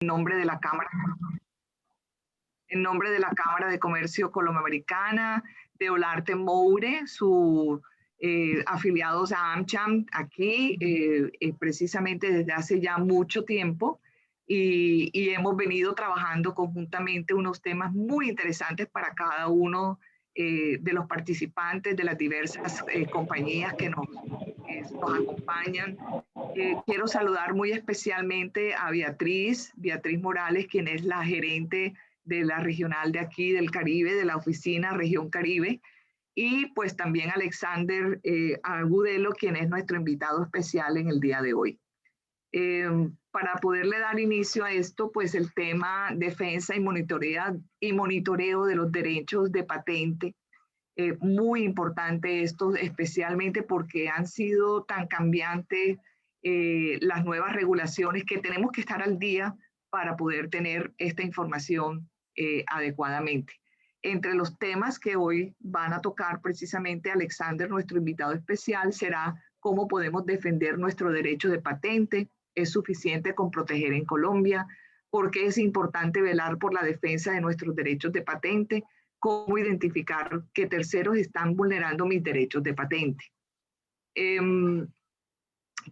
en nombre de la Cámara, de Comercio Colomboamericana, de Olarte Moure, su afiliados a AmCham aquí, precisamente desde hace ya mucho tiempo, y hemos venido trabajando conjuntamente unos temas muy interesantes para cada uno de los participantes de las diversas compañías que nos acompañan. Quiero saludar muy especialmente a Beatriz Morales, quien es la gerente de la regional de aquí del Caribe, de la oficina Región Caribe, y pues también Alexander Agudelo, quien es nuestro invitado especial en el día de hoy. Para poderle dar inicio a esto, pues el tema defensa y monitoreo de los derechos de patente, muy importante esto, especialmente porque han sido tan cambiantes las nuevas regulaciones que tenemos que estar al día para poder tener esta información adecuadamente. Entre los temas que hoy van a tocar precisamente Alexander, nuestro invitado especial, será cómo podemos defender nuestro derecho de patente. ¿Es suficiente con proteger en Colombia? ¿Por qué es importante velar por la defensa de nuestros derechos de patente? ¿Cómo identificar que terceros están vulnerando mis derechos de patente?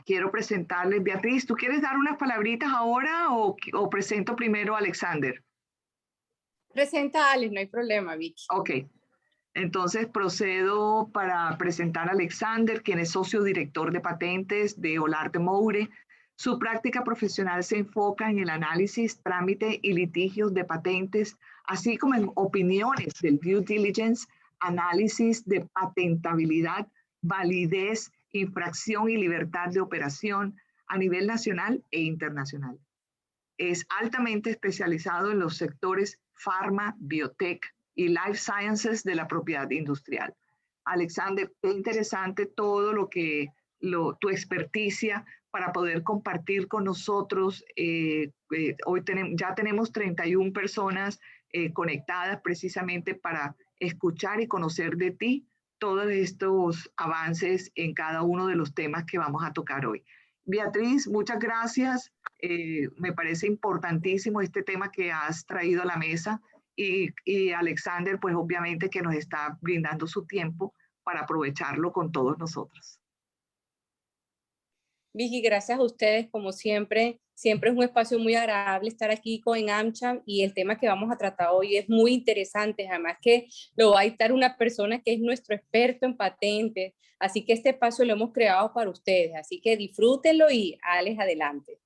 Quiero presentarles, Beatriz, ¿tú quieres dar unas palabritas ahora o presento primero a Alexander? Presenta a Alex, no hay problema, Vicky. Ok, entonces procedo para presentar a Alexander, quien es socio director de patentes de Olarte Moure. Su práctica profesional se enfoca en el análisis, trámite y litigios de patentes, así como en opiniones del due diligence, análisis de patentabilidad, validez, infracción y libertad de operación a nivel nacional e internacional. Es altamente especializado en los sectores pharma, biotech y life sciences de la propiedad industrial. Alexander, qué interesante todo tu experticia para poder compartir con nosotros. Hoy ya tenemos 31 personas conectadas precisamente para escuchar y conocer de ti todos estos avances en cada uno de los temas que vamos a tocar hoy. Beatriz, muchas gracias. Me parece importantísimo este tema que has traído a la mesa y Alexander, pues obviamente que nos está brindando su tiempo para aprovecharlo con todos nosotros. Vicky, gracias a ustedes, como siempre. Siempre es un espacio muy agradable estar aquí en AmCham y el tema que vamos a tratar hoy es muy interesante, además que lo va a dictar una persona que es nuestro experto en patentes, así que este espacio lo hemos creado para ustedes, así que disfrútenlo y Alex, adelante.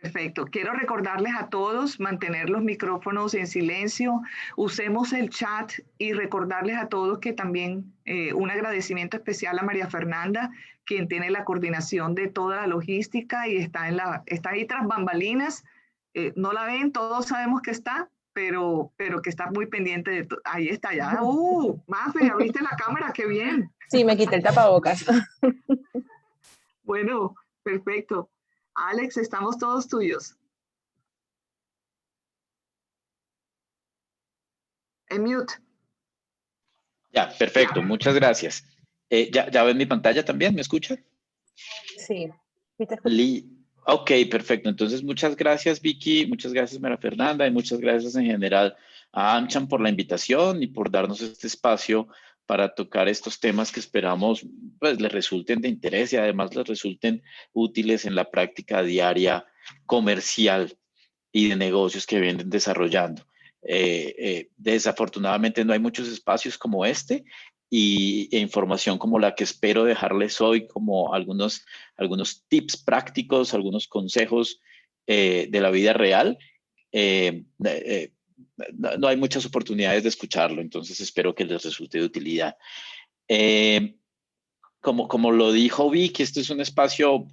Perfecto. Quiero recordarles a todos mantener los micrófonos en silencio, usemos el chat y recordarles a todos que también un agradecimiento especial a María Fernanda, quien tiene la coordinación de toda la logística y está ahí tras bambalinas. No la ven, todos sabemos que está, pero que está muy pendiente de todo. Ahí está ya. Mafe, abriste la cámara, qué bien. Sí, me quité el tapabocas. Bueno, perfecto. Alex, estamos todos tuyos. En mute. Ya, perfecto, muchas gracias. ¿Ya ven mi pantalla también? ¿Me escuchan? Sí. Ok, perfecto. Entonces, muchas gracias, Vicky, muchas gracias, María Fernanda, y muchas gracias en general a AmCham por la invitación y por darnos este espacio para tocar estos temas que esperamos pues les resulten de interés y además les resulten útiles en la práctica diaria comercial y de negocios que vienen desarrollando. Desafortunadamente no hay muchos espacios como este e información como la que espero dejarles hoy, como algunos tips prácticos, algunos consejos de la vida real. No hay muchas oportunidades de escucharlo, entonces espero que les resulte de utilidad. Como lo dijo Vicky, este es un espacio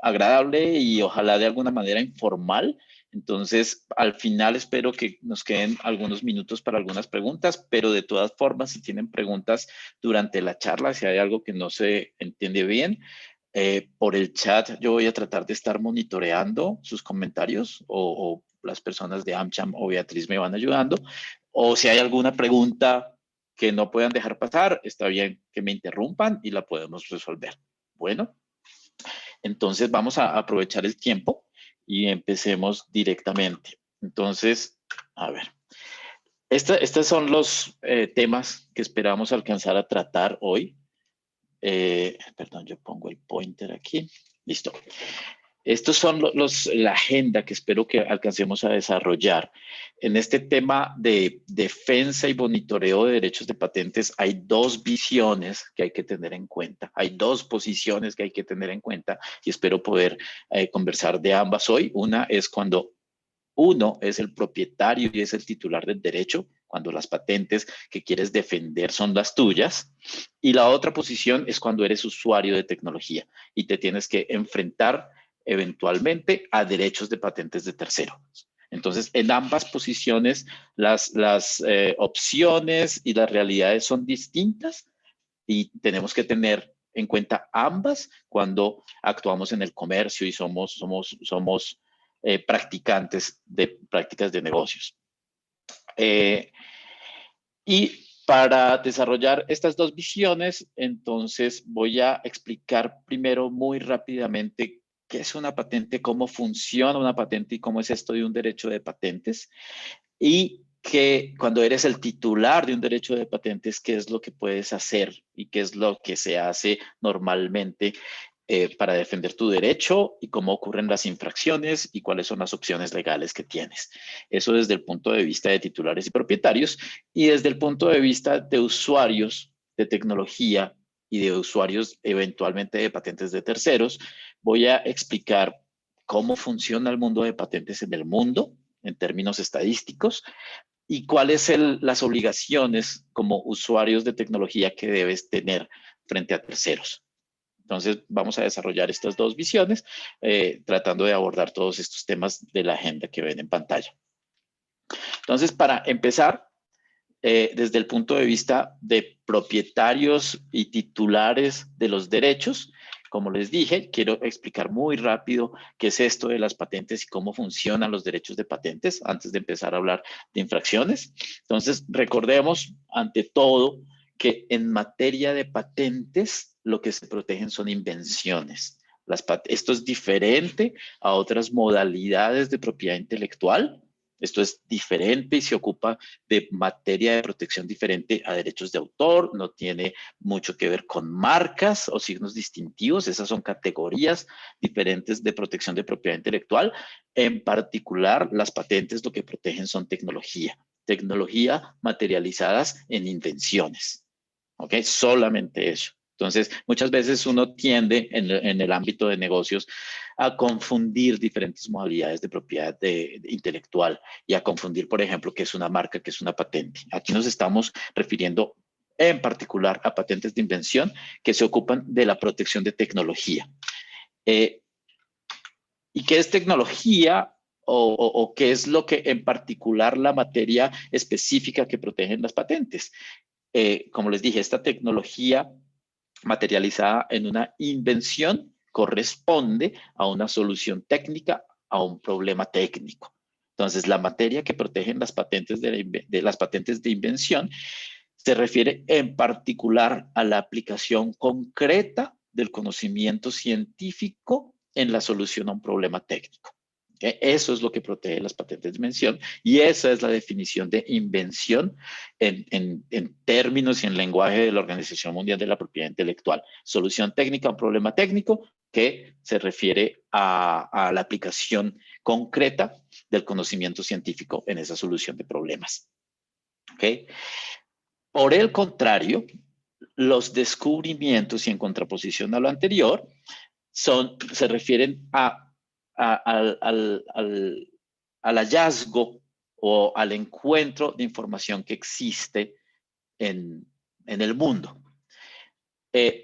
agradable y ojalá de alguna manera informal. Entonces, al final espero que nos queden algunos minutos para algunas preguntas, pero de todas formas, si tienen preguntas durante la charla, si hay algo que no se entiende bien, por el chat yo voy a tratar de estar monitoreando sus comentarios o las personas de AmCham o Beatriz me van ayudando. O si hay alguna pregunta que no puedan dejar pasar, está bien que me interrumpan y la podemos resolver. Bueno, entonces vamos a aprovechar el tiempo y empecemos directamente. Entonces, a ver. Estos son los temas que esperamos alcanzar a tratar hoy. Perdón, yo pongo el pointer aquí. Listo. Estos son la agenda que espero que alcancemos a desarrollar. En este tema de defensa y monitoreo de derechos de patentes hay dos visiones que hay que tener en cuenta. Hay dos posiciones que hay que tener en cuenta y espero poder conversar de ambas hoy. Una es cuando uno es el propietario y es el titular del derecho, cuando las patentes que quieres defender son las tuyas. Y la otra posición es cuando eres usuario de tecnología y te tienes que enfrentar eventualmente a derechos de patentes de terceros. Entonces, en ambas posiciones, las opciones y las realidades son distintas y tenemos que tener en cuenta ambas cuando actuamos en el comercio y somos practicantes de prácticas de negocios. Y para desarrollar estas dos visiones, entonces voy a explicar primero muy rápidamente qué es una patente, cómo funciona una patente y cómo es esto de un derecho de patentes. Y que cuando eres el titular de un derecho de patentes, qué es lo que puedes hacer y qué es lo que se hace normalmente para defender tu derecho y cómo ocurren las infracciones y cuáles son las opciones legales que tienes. Eso desde el punto de vista de titulares y propietarios y desde el punto de vista de usuarios de tecnología y de usuarios eventualmente de patentes de terceros, voy a explicar cómo funciona el mundo de patentes en el mundo en términos estadísticos y cuáles son las obligaciones como usuarios de tecnología que debes tener frente a terceros. Entonces, vamos a desarrollar estas dos visiones, tratando de abordar todos estos temas de la agenda que ven en pantalla. Entonces, para empezar, desde el punto de vista de propietarios y titulares de los derechos, como les dije, quiero explicar muy rápido qué es esto de las patentes y cómo funcionan los derechos de patentes antes de empezar a hablar de infracciones. Entonces, recordemos ante todo que en materia de patentes, lo que se protegen son invenciones. Esto es diferente a otras modalidades de propiedad intelectual. Esto es diferente y se ocupa de materia de protección diferente a derechos de autor, no tiene mucho que ver con marcas o signos distintivos, esas son categorías diferentes de protección de propiedad intelectual. En particular, las patentes lo que protegen son tecnología materializadas en invenciones, ¿ok? Solamente eso. Entonces, muchas veces uno tiende en el ámbito de negocios a confundir diferentes modalidades de propiedad intelectual y a confundir, por ejemplo, qué es una marca, qué es una patente. Aquí nos estamos refiriendo en particular a patentes de invención que se ocupan de la protección de tecnología. ¿Y qué es tecnología? O qué es lo que en particular la materia específica que protegen las patentes. Como les dije, esta tecnología materializada en una invención corresponde a una solución técnica a un problema técnico. Entonces, la materia que protegen las patentes las patentes de invención se refiere en particular a la aplicación concreta del conocimiento científico en la solución a un problema técnico. Eso es lo que protege las patentes de invención y esa es la definición de invención en términos y en lenguaje de la Organización Mundial de la Propiedad Intelectual. Solución técnica a un problema técnico que se refiere a la aplicación concreta del conocimiento científico en esa solución de problemas. ¿Okay? Por el contrario, los descubrimientos y en contraposición a lo anterior se refieren al hallazgo o al encuentro de información que existe en el mundo.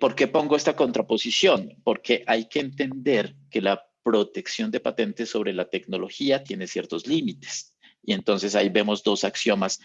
¿Por qué pongo esta contraposición? Porque hay que entender que la protección de patentes sobre la tecnología tiene ciertos límites. Y entonces ahí vemos dos axiomas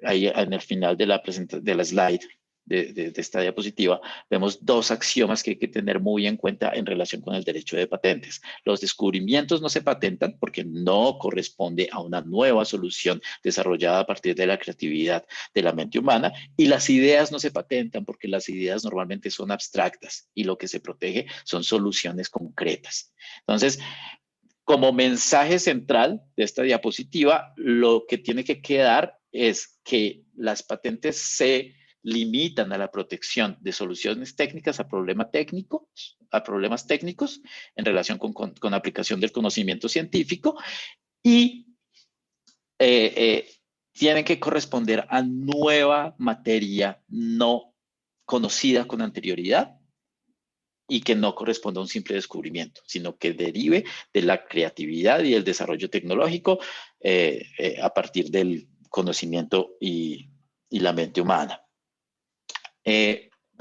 ahí en el final de la slide. De esta diapositiva, vemos dos axiomas que hay que tener muy en cuenta en relación con el derecho de patentes. Los descubrimientos no se patentan porque no corresponde a una nueva solución desarrollada a partir de la creatividad de la mente humana y las ideas no se patentan porque las ideas normalmente son abstractas y lo que se protege son soluciones concretas. Entonces, Como mensaje central de esta diapositiva, lo que tiene que quedar es que las patentes se limitan a la protección de soluciones técnicas a problemas técnicos en relación con aplicación del conocimiento científico y tienen que corresponder a nueva materia no conocida con anterioridad y que no corresponda a un simple descubrimiento, sino que derive de la creatividad y el desarrollo tecnológico a partir del conocimiento y la mente humana.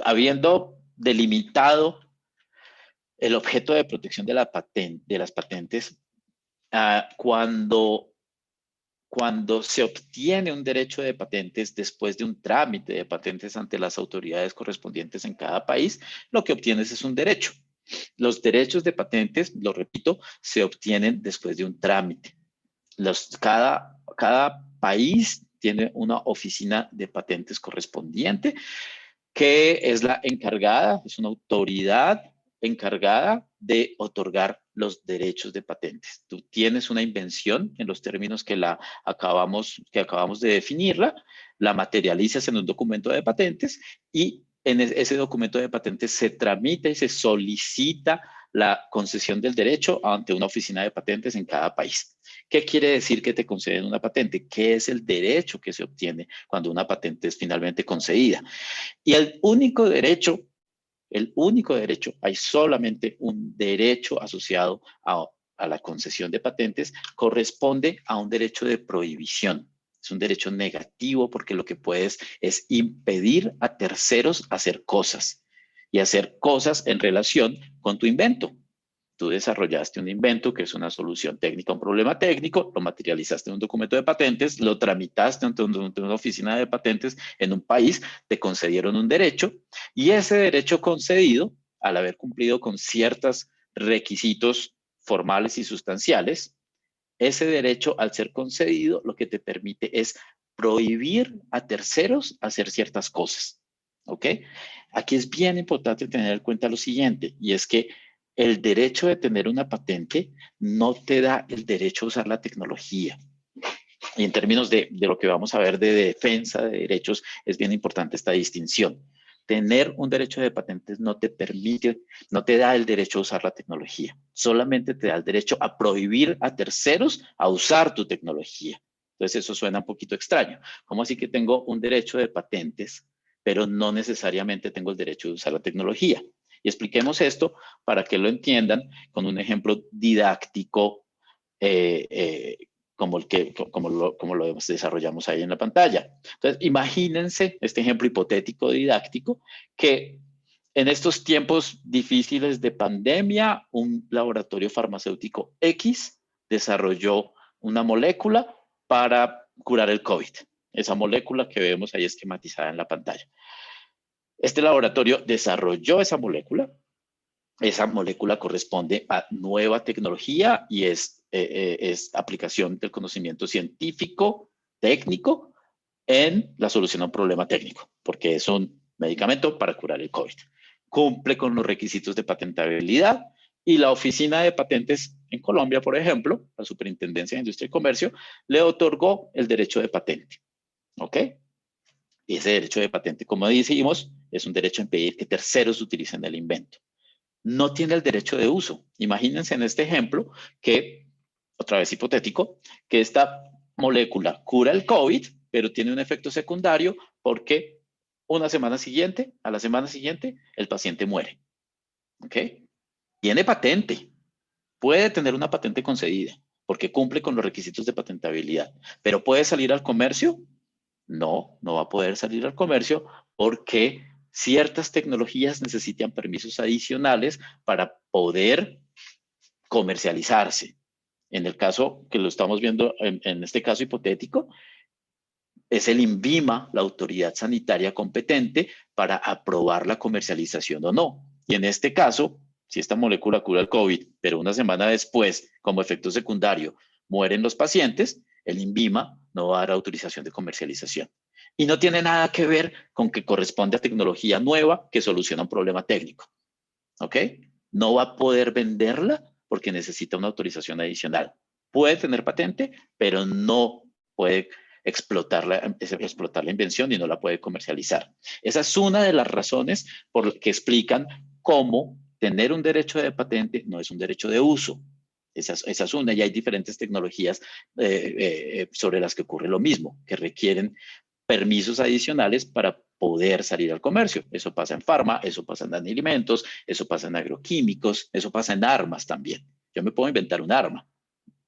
Habiendo delimitado el objeto de protección de las patentes, cuando se obtiene un derecho de patentes después de un trámite de patentes ante las autoridades correspondientes en cada país, lo que obtienes es un derecho. Los derechos de patentes, lo repito, se obtienen después de un trámite. Cada país tiene una oficina de patentes correspondiente que es la encargada, es una autoridad encargada de otorgar los derechos de patentes. Tú tienes una invención en los términos que acabamos de definirla, la materializas en un documento de patentes y en ese documento de patentes se tramita y se solicita la concesión del derecho ante una oficina de patentes en cada país. ¿Qué quiere decir que te conceden una patente? ¿Qué es el derecho que se obtiene cuando una patente es finalmente concedida? Y el único derecho, hay solamente un derecho asociado a la concesión de patentes, corresponde a un derecho de prohibición. Es un derecho negativo porque lo que puedes es impedir a terceros hacer cosas y hacer cosas en relación con tu invento. Tú desarrollaste un invento que es una solución técnica a un problema técnico, lo materializaste en un documento de patentes, lo tramitaste ante una oficina de patentes en un país, te concedieron un derecho y ese derecho concedido, al haber cumplido con ciertos requisitos formales y sustanciales, ese derecho al ser concedido lo que te permite es prohibir a terceros hacer ciertas cosas. ¿Ok? Aquí es bien importante tener en cuenta lo siguiente y es que el derecho de tener una patente no te da el derecho a usar la tecnología. Y en términos de lo que vamos a ver de defensa de derechos, es bien importante esta distinción. Tener un derecho de patentes no te permite, no te da el derecho a usar la tecnología. Solamente te da el derecho a prohibir a terceros a usar tu tecnología. Entonces eso suena un poquito extraño. ¿Cómo así que tengo un derecho de patentes, pero no necesariamente tengo el derecho de usar la tecnología? Y expliquemos esto para que lo entiendan con un ejemplo didáctico como lo desarrollamos ahí en la pantalla. Entonces, imagínense este ejemplo hipotético didáctico que en estos tiempos difíciles de pandemia, un laboratorio farmacéutico X desarrolló una molécula para curar el COVID. Esa molécula que vemos ahí esquematizada en la pantalla. Este laboratorio desarrolló esa molécula. Esa molécula corresponde a nueva tecnología y es aplicación del conocimiento científico, técnico, en la solución a un problema técnico, porque es un medicamento para curar el COVID. Cumple con los requisitos de patentabilidad y la Oficina de Patentes en Colombia, por ejemplo, la Superintendencia de Industria y Comercio, le otorgó el derecho de patente. ¿Ok? Y ese derecho de patente, como decimos, es un derecho a impedir que terceros utilicen el invento. No tiene el derecho de uso. Imagínense en este ejemplo que, otra vez hipotético, que esta molécula cura el COVID, pero tiene un efecto secundario porque a la semana siguiente, el paciente muere. ¿Ok? Tiene patente. Puede tener una patente concedida porque cumple con los requisitos de patentabilidad, pero ¿puede salir al comercio? No, no va a poder salir al comercio porque ciertas tecnologías necesitan permisos adicionales para poder comercializarse. En el caso que lo estamos viendo, en este caso hipotético, es el INVIMA, la autoridad sanitaria competente para aprobar la comercialización o no. Y en este caso, si esta molécula cura el COVID, pero una semana después, como efecto secundario, mueren los pacientes, el INVIMA no va a dar autorización de comercialización. Y no tiene nada que ver con que corresponde a tecnología nueva que soluciona un problema técnico. ¿Ok? No va a poder venderla porque necesita una autorización adicional. Puede tener patente, pero no puede explotar la invención y no la puede comercializar. Esa es una de las razones por que explican cómo tener un derecho de patente no es un derecho de uso. Esa es una, y hay diferentes tecnologías sobre las que ocurre lo mismo, que requieren permisos adicionales para poder salir al comercio. Eso pasa en farma, eso pasa en alimentos, eso pasa en agroquímicos, eso pasa en armas también. Yo me puedo inventar un arma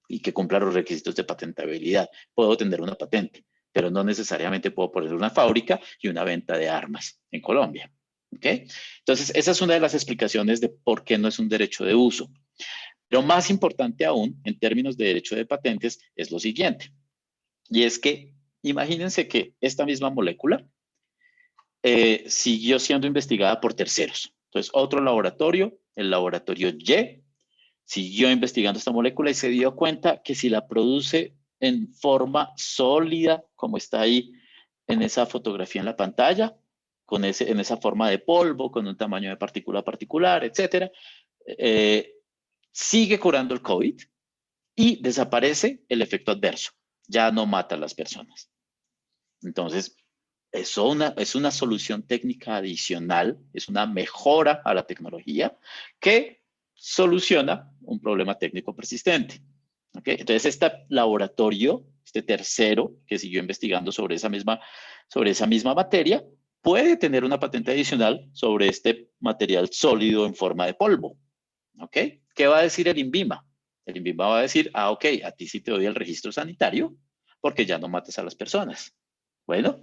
y que cumpla los requisitos de patentabilidad. Puedo tener una patente, pero no necesariamente puedo poner una fábrica y una venta de armas en Colombia. ¿Ok? Entonces, esa es una de las explicaciones de por qué no es un derecho de uso. Pero más importante aún, en términos de derecho de patentes, es lo siguiente. Y es que, imagínense que esta misma molécula siguió siendo investigada por terceros. Entonces, otro laboratorio, el laboratorio Y, siguió investigando esta molécula y se dio cuenta que si la produce en forma sólida, como está ahí en esa fotografía en la pantalla, en esa forma de polvo, con un tamaño de partícula particular, etcétera, sigue curando el COVID y desaparece el efecto adverso. Ya no mata a las personas. Entonces, es una solución técnica adicional, es una mejora a la tecnología que soluciona un problema técnico persistente. ¿Okay? Entonces, este laboratorio, este tercero que siguió investigando sobre esa misma materia, puede tener una patente adicional sobre este material sólido en forma de polvo. ¿Ok? ¿Qué va a decir el INVIMA? El INVIMA va a decir, ok, a ti sí te doy el registro sanitario porque ya no matas a las personas. Bueno,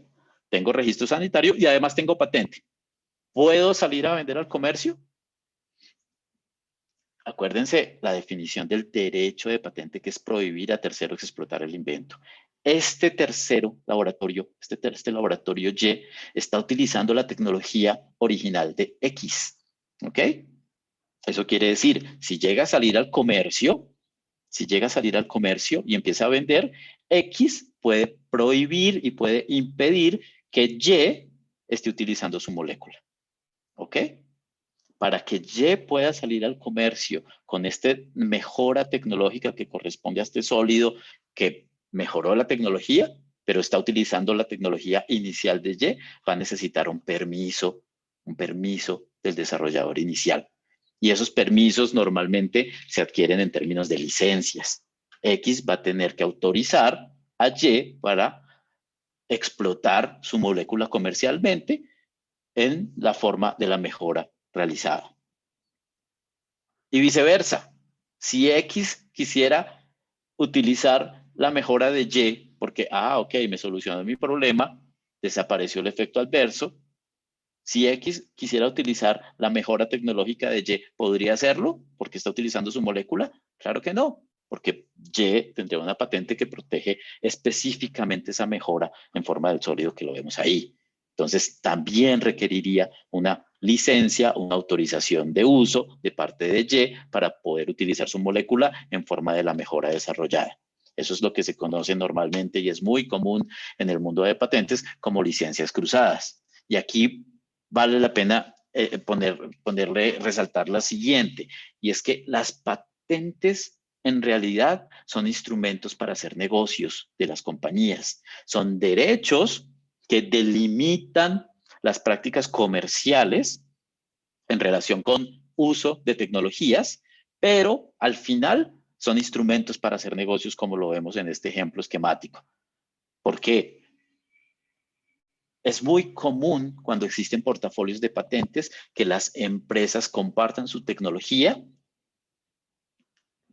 tengo registro sanitario y además tengo patente. ¿Puedo salir a vender al comercio? Acuérdense la definición del derecho de patente, que es prohibir a terceros explotar el invento. Este tercero laboratorio, este laboratorio Y, está utilizando la tecnología original de X. ¿Ok? Eso quiere decir, si llega a salir al comercio y empieza a vender, X puede prohibir y puede impedir que Y esté utilizando su molécula. ¿Ok? Para que Y pueda salir al comercio con esta mejora tecnológica que corresponde a este sólido que mejoró la tecnología, pero está utilizando la tecnología inicial de Y, va a necesitar un permiso del desarrollador inicial. Y esos permisos normalmente se adquieren en términos de licencias. X va a tener que autorizar a Y para explotar su molécula comercialmente en la forma de la mejora realizada. Y viceversa, si X quisiera utilizar la mejora de Y, porque, ok, me solucionó mi problema, desapareció el efecto adverso. Si X quisiera utilizar la mejora tecnológica de Y, ¿podría hacerlo? ¿Porque está utilizando su molécula? Claro que no, porque Y tendría una patente que protege específicamente esa mejora en forma del sólido que lo vemos ahí. Entonces, también requeriría una licencia, una autorización de uso de parte de Y para poder utilizar su molécula en forma de la mejora desarrollada. Eso es lo que se conoce normalmente y es muy común en el mundo de patentes como licencias cruzadas. Y aquí vale la pena resaltar la siguiente, y es que las patentes en realidad son instrumentos para hacer negocios de las compañías. Son derechos que delimitan las prácticas comerciales en relación con uso de tecnologías, pero al final son instrumentos para hacer negocios como lo vemos en este ejemplo esquemático. ¿Por qué? Es muy común cuando existen portafolios de patentes que las empresas compartan su tecnología,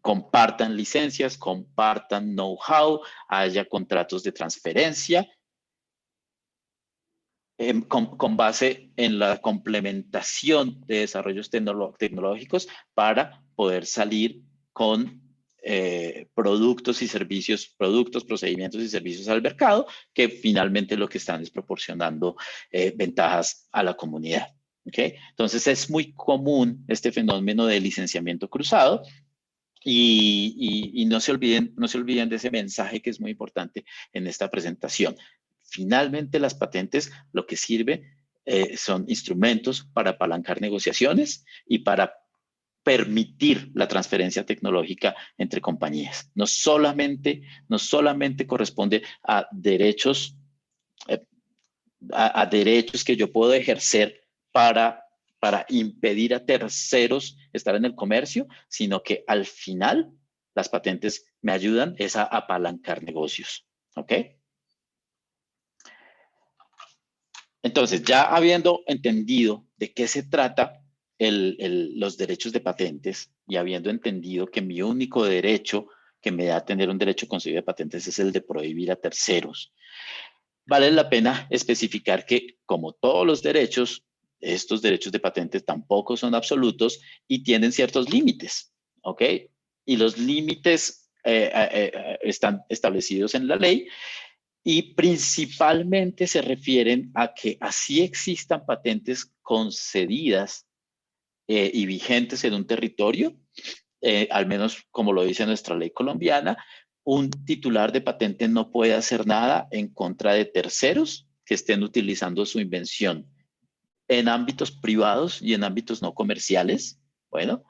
compartan licencias, compartan know-how, haya contratos de transferencia con base en la complementación de desarrollos tecnológicos para poder salir con productos, procedimientos y servicios al mercado que finalmente lo que están es proporcionando ventajas a la comunidad. ¿Okay? Entonces es muy común este fenómeno de licenciamiento cruzado y no se olviden de ese mensaje que es muy importante en esta presentación. Finalmente, las patentes lo que sirven son instrumentos para apalancar negociaciones y para permitir la transferencia tecnológica entre compañías. No solamente corresponde a derechos, a derechos que yo puedo ejercer para impedir a terceros estar en el comercio, sino que al final las patentes me ayudan a apalancar negocios. ¿Ok? Entonces, ya habiendo entendido de qué se trata los derechos de patentes y habiendo entendido que mi único derecho que me da a tener un derecho concedido de patentes es el de prohibir a terceros, vale la pena especificar que, como todos los derechos, estos derechos de patentes tampoco son absolutos y tienen ciertos límites, ¿ok? Y los límites están establecidos en la ley y principalmente se refieren a que así existan patentes concedidas y vigentes en un territorio, al menos como lo dice nuestra ley colombiana, un titular de patente no puede hacer nada en contra de terceros que estén utilizando su invención en ámbitos privados y en ámbitos no comerciales, bueno,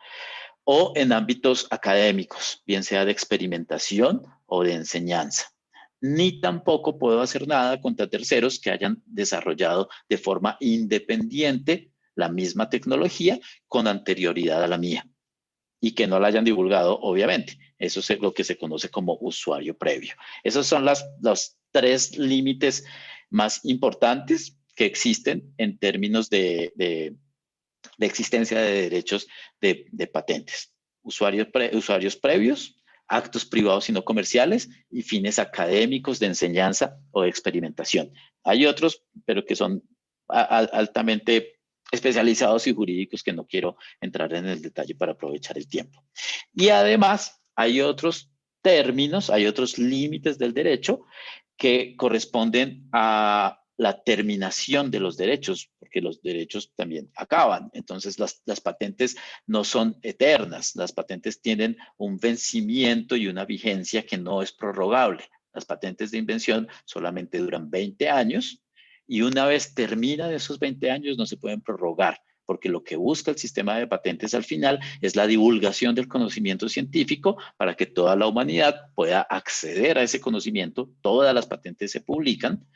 o en ámbitos académicos, bien sea de experimentación o de enseñanza. Ni tampoco puedo hacer nada contra terceros que hayan desarrollado de forma independiente la misma tecnología con anterioridad a la mía y que no la hayan divulgado, obviamente. Eso es lo que se conoce como usuario previo. Esos son los 3 límites más importantes que existen en términos de existencia de derechos de patentes. Usuarios previos, actos privados y no comerciales y fines académicos de enseñanza o de experimentación. Hay otros, pero que son altamente especializados y jurídicos que no quiero entrar en el detalle para aprovechar el tiempo. Y además hay otros términos, hay otros límites del derecho que corresponden a la terminación de los derechos, porque los derechos también acaban. Entonces, las patentes no son eternas. Las patentes tienen un vencimiento y una vigencia que no es prorrogable. Las patentes de invención solamente duran 20 años y una vez terminan esos 20 años no se pueden prorrogar, porque lo que busca el sistema de patentes al final es la divulgación del conocimiento científico para que toda la humanidad pueda acceder a ese conocimiento. Todas las patentes se publican.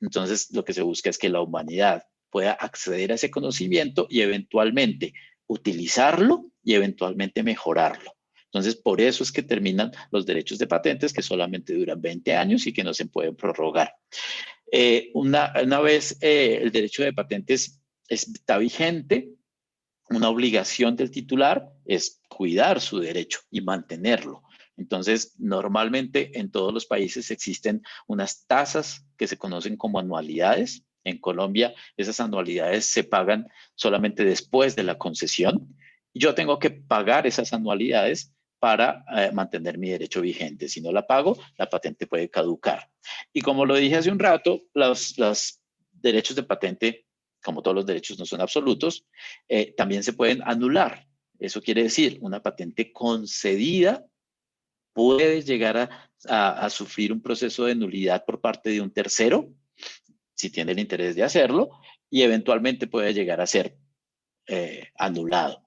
Entonces, lo que se busca es que la humanidad pueda acceder a ese conocimiento y eventualmente utilizarlo y eventualmente mejorarlo. Entonces, por eso es que terminan los derechos de patentes que solamente duran 20 años y que no se pueden prorrogar. Una vez el derecho de patentes está vigente, una obligación del titular es cuidar su derecho y mantenerlo. Entonces, normalmente en todos los países existen unas tasas que se conocen como anualidades. En Colombia, esas anualidades se pagan solamente después de la concesión. Yo tengo que pagar esas anualidades para mantener mi derecho vigente. Si no la pago, la patente puede caducar. Y como lo dije hace un rato, los derechos de patente, como todos los derechos no son absolutos, también se pueden anular. Eso quiere decir, una patente concedida puede llegar a sufrir un proceso de nulidad por parte de un tercero, si tiene el interés de hacerlo, y eventualmente puede llegar a ser anulado.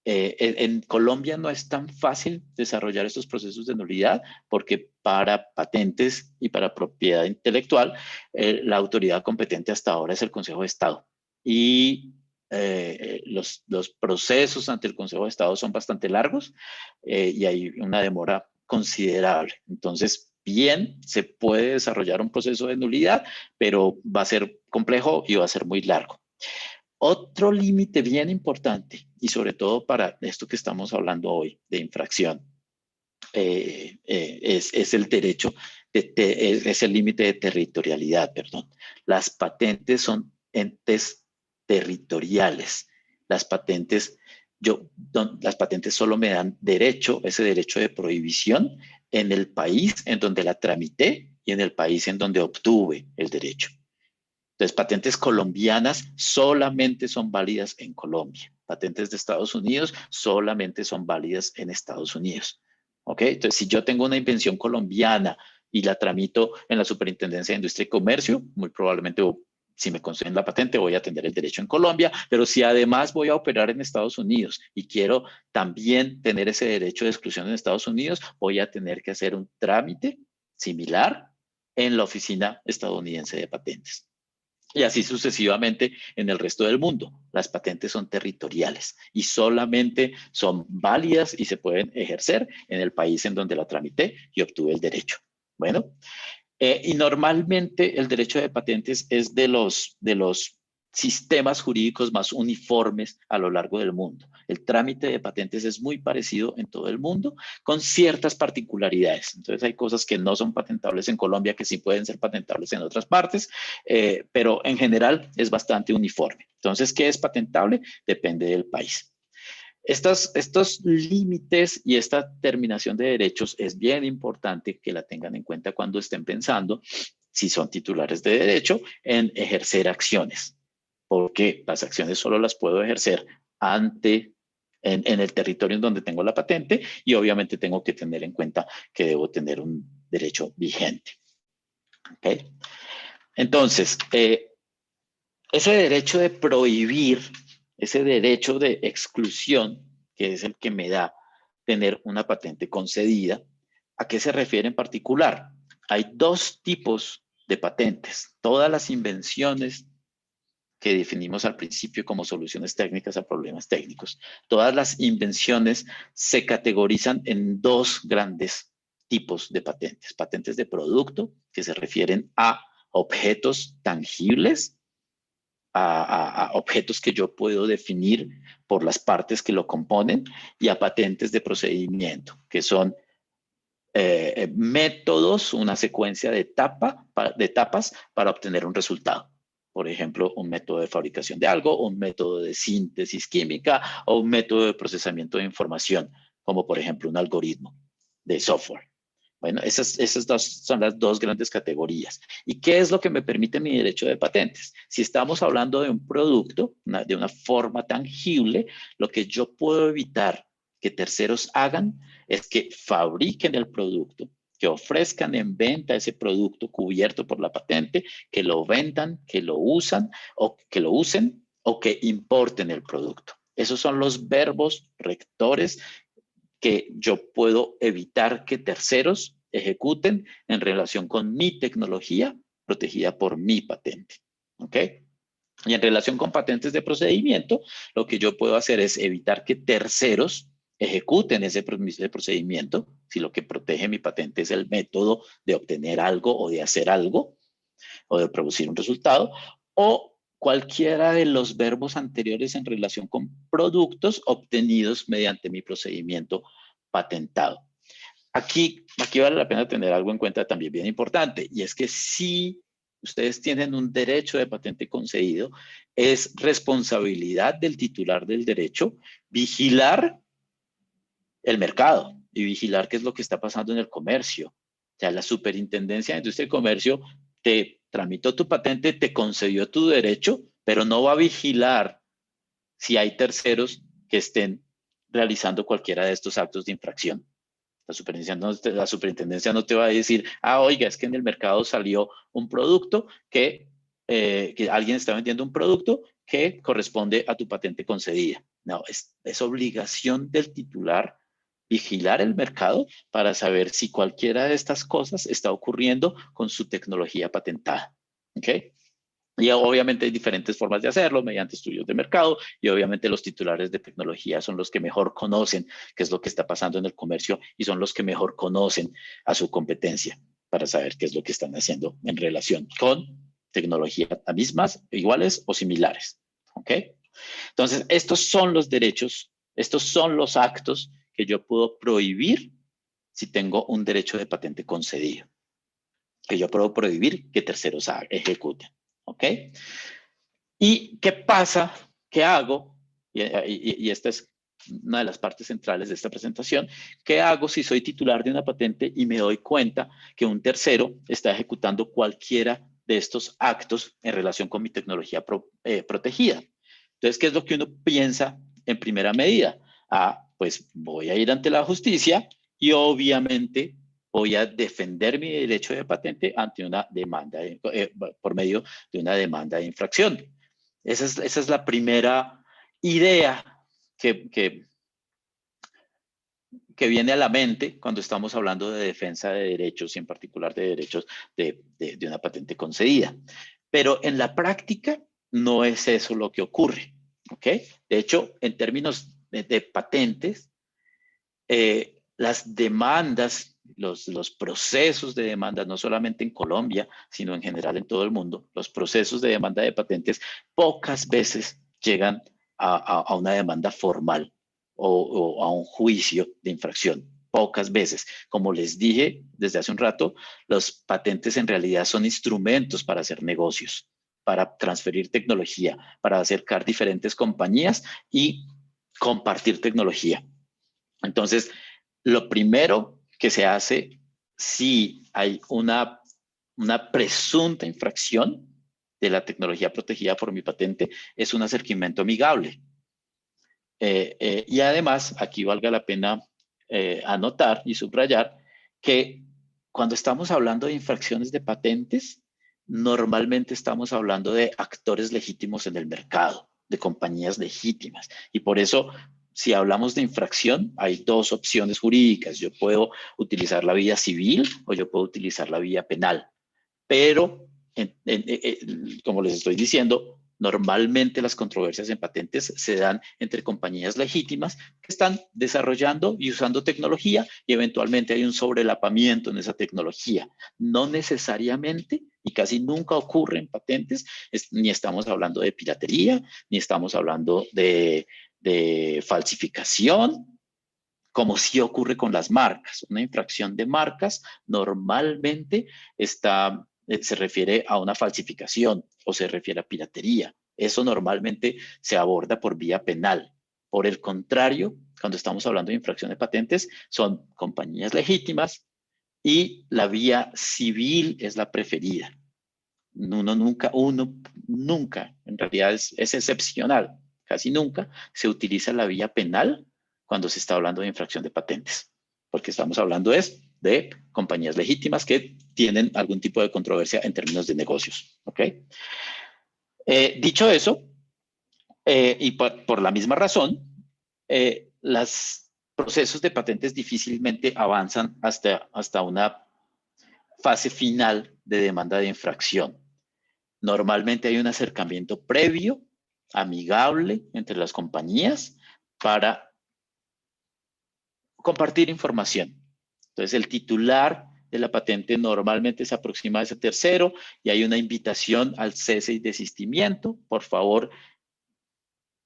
En Colombia no es tan fácil desarrollar estos procesos de nulidad porque para patentes y para propiedad intelectual, la autoridad competente hasta ahora es el Consejo de Estado. Y los procesos ante el Consejo de Estado son bastante largos y hay una demora considerable. Entonces, bien, se puede desarrollar un proceso de nulidad, pero va a ser complejo y va a ser muy largo. Otro límite bien importante, y sobre todo para esto que estamos hablando hoy de infracción, es el derecho, es el límite de territorialidad, perdón. Las patentes son entes territoriales. Las patentes solo me dan derecho, ese derecho de prohibición en el país en donde la tramité y en el país en donde obtuve el derecho. Entonces, patentes colombianas solamente son válidas en Colombia. Patentes de Estados Unidos solamente son válidas en Estados Unidos. ¿Ok? Entonces, si yo tengo una invención colombiana y la tramito en la Superintendencia de Industria y Comercio, muy probablemente Si me conceden la patente, voy a tener el derecho en Colombia, pero si además voy a operar en Estados Unidos y quiero también tener ese derecho de exclusión en Estados Unidos, voy a tener que hacer un trámite similar en la Oficina Estadounidense de Patentes. Y así sucesivamente en el resto del mundo. Las patentes son territoriales y solamente son válidas y se pueden ejercer en el país en donde la tramité y obtuve el derecho. Bueno, y normalmente el derecho de patentes es de los sistemas jurídicos más uniformes a lo largo del mundo. El trámite de patentes es muy parecido en todo el mundo, con ciertas particularidades. Entonces hay cosas que no son patentables en Colombia que sí pueden ser patentables en otras partes, pero en general es bastante uniforme. Entonces, ¿qué es patentable? Depende del país. Estos límites y esta terminación de derechos es bien importante que la tengan en cuenta cuando estén pensando, si son titulares de derecho, en ejercer acciones, porque las acciones solo las puedo ejercer en el territorio en donde tengo la patente y obviamente tengo que tener en cuenta que debo tener un derecho vigente. ¿Okay? Entonces, ese derecho de prohibir, ese derecho de exclusión, que es el que me da tener una patente concedida, ¿a qué se refiere en particular? Hay dos tipos de patentes. Todas las invenciones que definimos al principio como soluciones técnicas a problemas técnicos, todas las invenciones se categorizan en dos grandes tipos de patentes. Patentes de producto, que se refieren a objetos tangibles, a objetos que yo puedo definir por las partes que lo componen, y a patentes de procedimiento, que son métodos, una secuencia de etapas para obtener un resultado. Por ejemplo, un método de fabricación de algo, un método de síntesis química o un método de procesamiento de información, como por ejemplo un algoritmo de software. Bueno, esas dos son las dos grandes categorías. ¿Y qué es lo que me permite mi derecho de patentes? Si estamos hablando de un producto, de una forma tangible, lo que yo puedo evitar que terceros hagan es que fabriquen el producto, que ofrezcan en venta ese producto cubierto por la patente, que lo vendan, que lo usen o que importen el producto. Esos son los verbos rectores que yo puedo evitar que terceros ejecuten en relación con mi tecnología protegida por mi patente. ¿Ok? Y en relación con patentes de procedimiento, lo que yo puedo hacer es evitar que terceros ejecuten ese procedimiento, si lo que protege mi patente es el método de obtener algo o de hacer algo, o de producir un resultado, o cualquiera de los verbos anteriores en relación con productos obtenidos mediante mi procedimiento patentado. Aquí vale la pena tener algo en cuenta también bien importante, y es que si ustedes tienen un derecho de patente concedido, es responsabilidad del titular del derecho vigilar el mercado y vigilar qué es lo que está pasando en el comercio. O sea, la Superintendencia de Industria y Comercio te tramitó tu patente, te concedió tu derecho, pero no va a vigilar si hay terceros que estén realizando cualquiera de estos actos de infracción. La superintendencia no te va a decir, oiga, es que en el mercado salió un producto que alguien está vendiendo un producto que corresponde a tu patente concedida. No, es obligación del titular vigilar el mercado para saber si cualquiera de estas cosas está ocurriendo con su tecnología patentada. ¿Ok? Y obviamente hay diferentes formas de hacerlo mediante estudios de mercado, y obviamente los titulares de tecnología son los que mejor conocen qué es lo que está pasando en el comercio y son los que mejor conocen a su competencia para saber qué es lo que están haciendo en relación con tecnologías mismas, iguales o similares. ¿Ok? Entonces, estos son los derechos, estos son los actos que yo puedo prohibir si tengo un derecho de patente concedido, que yo puedo prohibir que terceros ejecuten. ¿Ok? ¿Y qué pasa? ¿Qué hago? Y esta es una de las partes centrales de esta presentación. ¿Qué hago si soy titular de una patente y me doy cuenta que un tercero está ejecutando cualquiera de estos actos en relación con mi tecnología protegida? Entonces, ¿qué es lo que uno piensa en primera medida? Pues voy a ir ante la justicia y obviamente voy a defender mi derecho de patente ante una demanda, por medio de una demanda de infracción. Esa es la primera idea que viene a la mente cuando estamos hablando de defensa de derechos y en particular de derechos de una patente concedida. Pero en la práctica no es eso lo que ocurre, ¿ok? De hecho, en términos de patentes, las demandas, los procesos de demanda, no solamente en Colombia, sino en general en todo el mundo, los procesos de demanda de patentes pocas veces llegan a una demanda formal o a un juicio de infracción. Pocas veces. Como les dije desde hace un rato, los patentes en realidad son instrumentos para hacer negocios, para transferir tecnología, para acercar diferentes compañías y compartir tecnología. Entonces, lo primero que se hace si hay una presunta infracción de la tecnología protegida por mi patente es un acercamiento amigable. Y además, aquí valga la pena anotar y subrayar que cuando estamos hablando de infracciones de patentes, normalmente estamos hablando de actores legítimos en el mercado, de compañías legítimas. Y por eso, si hablamos de infracción, hay dos opciones jurídicas. Yo puedo utilizar la vía civil o yo puedo utilizar la vía penal. Pero, como les estoy diciendo, normalmente las controversias en patentes se dan entre compañías legítimas que están desarrollando y usando tecnología y eventualmente hay un sobrelapamiento en esa tecnología. No necesariamente y casi nunca ocurre en patentes, ni estamos hablando de piratería, ni estamos hablando de falsificación, como sí ocurre con las marcas. Una infracción de marcas normalmente se refiere a una falsificación o se refiere a piratería. Eso normalmente se aborda por vía penal. Por el contrario, cuando estamos hablando de infracción de patentes, son compañías legítimas y la vía civil es la preferida. Uno nunca, en realidad es excepcional, casi nunca se utiliza la vía penal cuando se está hablando de infracción de patentes, porque estamos hablando de compañías legítimas que tienen algún tipo de controversia en términos de negocios, ¿ok? Dicho eso, y por la misma razón, los procesos de patentes difícilmente avanzan hasta una fase final de demanda de infracción. Normalmente hay un acercamiento previo, amigable entre las compañías para compartir información. Entonces, el titular de la patente normalmente se aproxima a ese tercero y hay una invitación al cese y desistimiento. Por favor,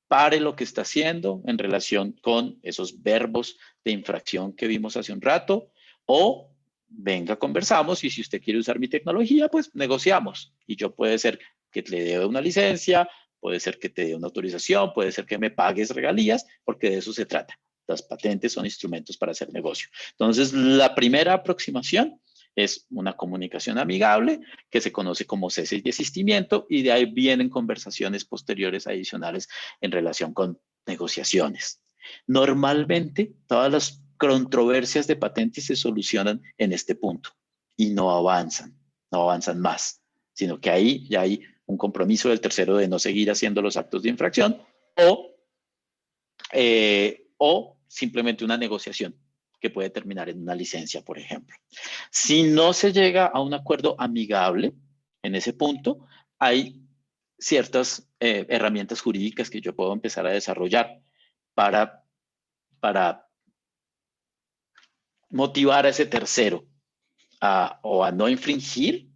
pare lo que está haciendo en relación con esos verbos de infracción que vimos hace un rato o venga, conversamos y si usted quiere usar mi tecnología, pues negociamos. Y yo puede ser que le dé una licencia, puede ser que te dé una autorización, puede ser que me pagues regalías, porque de eso se trata. Las patentes son instrumentos para hacer negocio. Entonces, la primera aproximación es una comunicación amigable que se conoce como cese y desistimiento y de ahí vienen conversaciones posteriores adicionales en relación con negociaciones. Normalmente, todas las controversias de patentes se solucionan en este punto y no avanzan más, sino que ahí ya hay un compromiso del tercero de no seguir haciendo los actos de infracción o simplemente una negociación que puede terminar en una licencia, por ejemplo. Si no se llega a un acuerdo amigable en ese punto, hay ciertas herramientas jurídicas que yo puedo empezar a desarrollar para motivar a ese tercero o a no infringir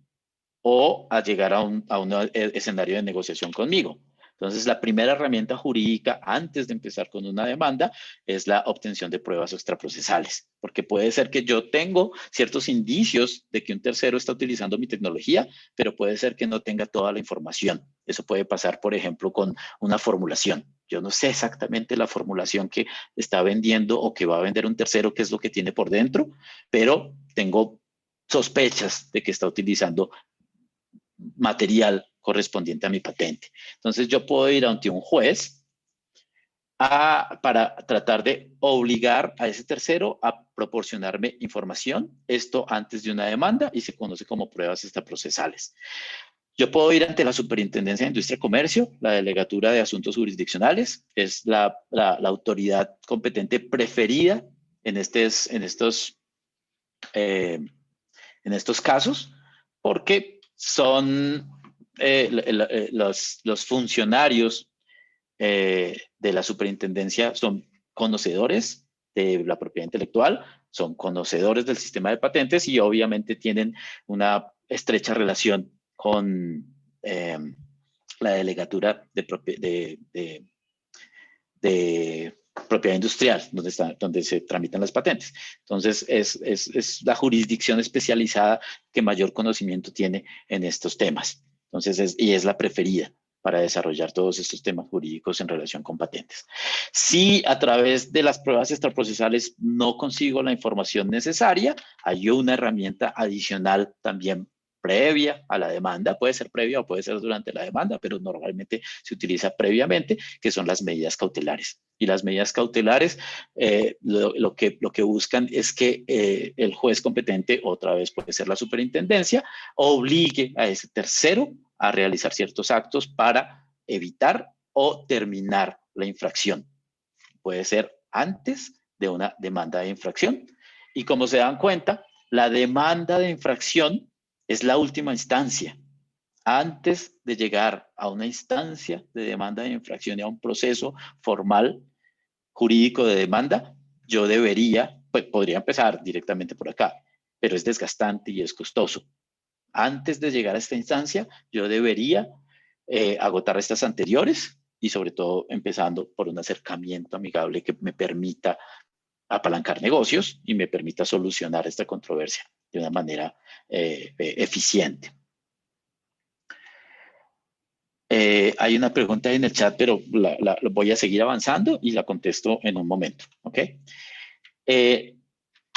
o a llegar a un escenario de negociación conmigo. Entonces, la primera herramienta jurídica antes de empezar con una demanda es la obtención de pruebas extraprocesales, porque puede ser que yo tengo ciertos indicios de que un tercero está utilizando mi tecnología, pero puede ser que no tenga toda la información. Eso puede pasar, por ejemplo, con una formulación. Yo no sé exactamente la formulación que está vendiendo o que va a vender un tercero, qué es lo que tiene por dentro, pero tengo sospechas de que está utilizando material correspondiente a mi patente. Entonces yo puedo ir ante un juez para tratar de obligar a ese tercero a proporcionarme información, esto antes de una demanda, y se conoce como pruebas extraprocesales. Yo puedo ir ante la Superintendencia de Industria y Comercio, la Delegatura de Asuntos Jurisdiccionales, es la autoridad competente preferida en estos casos, porque son los funcionarios de la superintendencia son conocedores de la propiedad intelectual, son conocedores del sistema de patentes y obviamente tienen una estrecha relación con la delegatura de propiedad industrial, donde se tramitan las patentes. Entonces, es la jurisdicción especializada que mayor conocimiento tiene en estos temas. Entonces, y es la preferida para desarrollar todos estos temas jurídicos en relación con patentes. Si a través de las pruebas extraprocesales no consigo la información necesaria, hay una herramienta adicional también previa a la demanda, puede ser previa o puede ser durante la demanda, pero normalmente se utiliza previamente, que son las medidas cautelares. Y las medidas cautelares lo que buscan es que el juez competente, otra vez puede ser la superintendencia, obligue a ese tercero a realizar ciertos actos para evitar o terminar la infracción. Puede ser antes de una demanda de infracción. Y como se dan cuenta, la demanda de infracción es la última instancia. Antes de llegar a una instancia de demanda de infracción y a un proceso formal jurídico de demanda, yo debería, pues podría empezar directamente por acá, pero es desgastante y es costoso. Antes de llegar a esta instancia, yo debería agotar estas anteriores y sobre todo empezando por un acercamiento amigable que me permita apalancar negocios y me permita solucionar esta controversia de una manera eficiente. Hay una pregunta en el chat, pero lo voy a seguir avanzando y la contesto en un momento, ¿ok?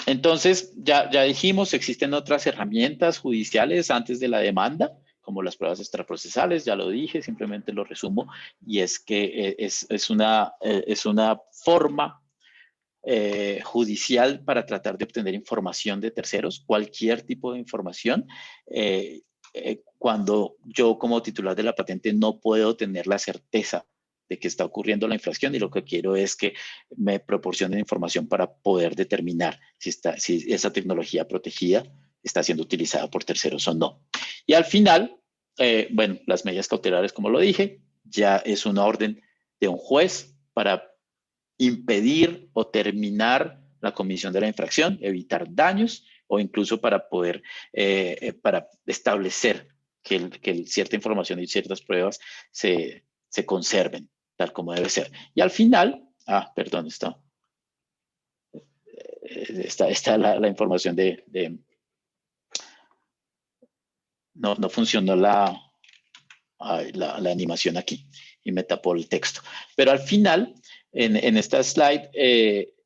Entonces, ya dijimos, existen otras herramientas judiciales antes de la demanda, como las pruebas extraprocesales, ya lo dije, simplemente lo resumo, y es que es una forma judicial para tratar de obtener información de terceros, cualquier tipo de información, cuando yo como titular de la patente no puedo tener la certeza de que está ocurriendo la infracción y lo que quiero es que me proporcionen información para poder determinar si esa tecnología protegida está siendo utilizada por terceros o no. Y al final, bueno, las medidas cautelares, como lo dije, ya es una orden de un juez para impedir o terminar la comisión de la infracción, evitar daños o incluso para poder, para establecer que cierta información y ciertas pruebas se conserven tal como debe ser. Y al final, perdón, está la información no funcionó la animación aquí y me tapó el texto. Pero al final, en esta slide,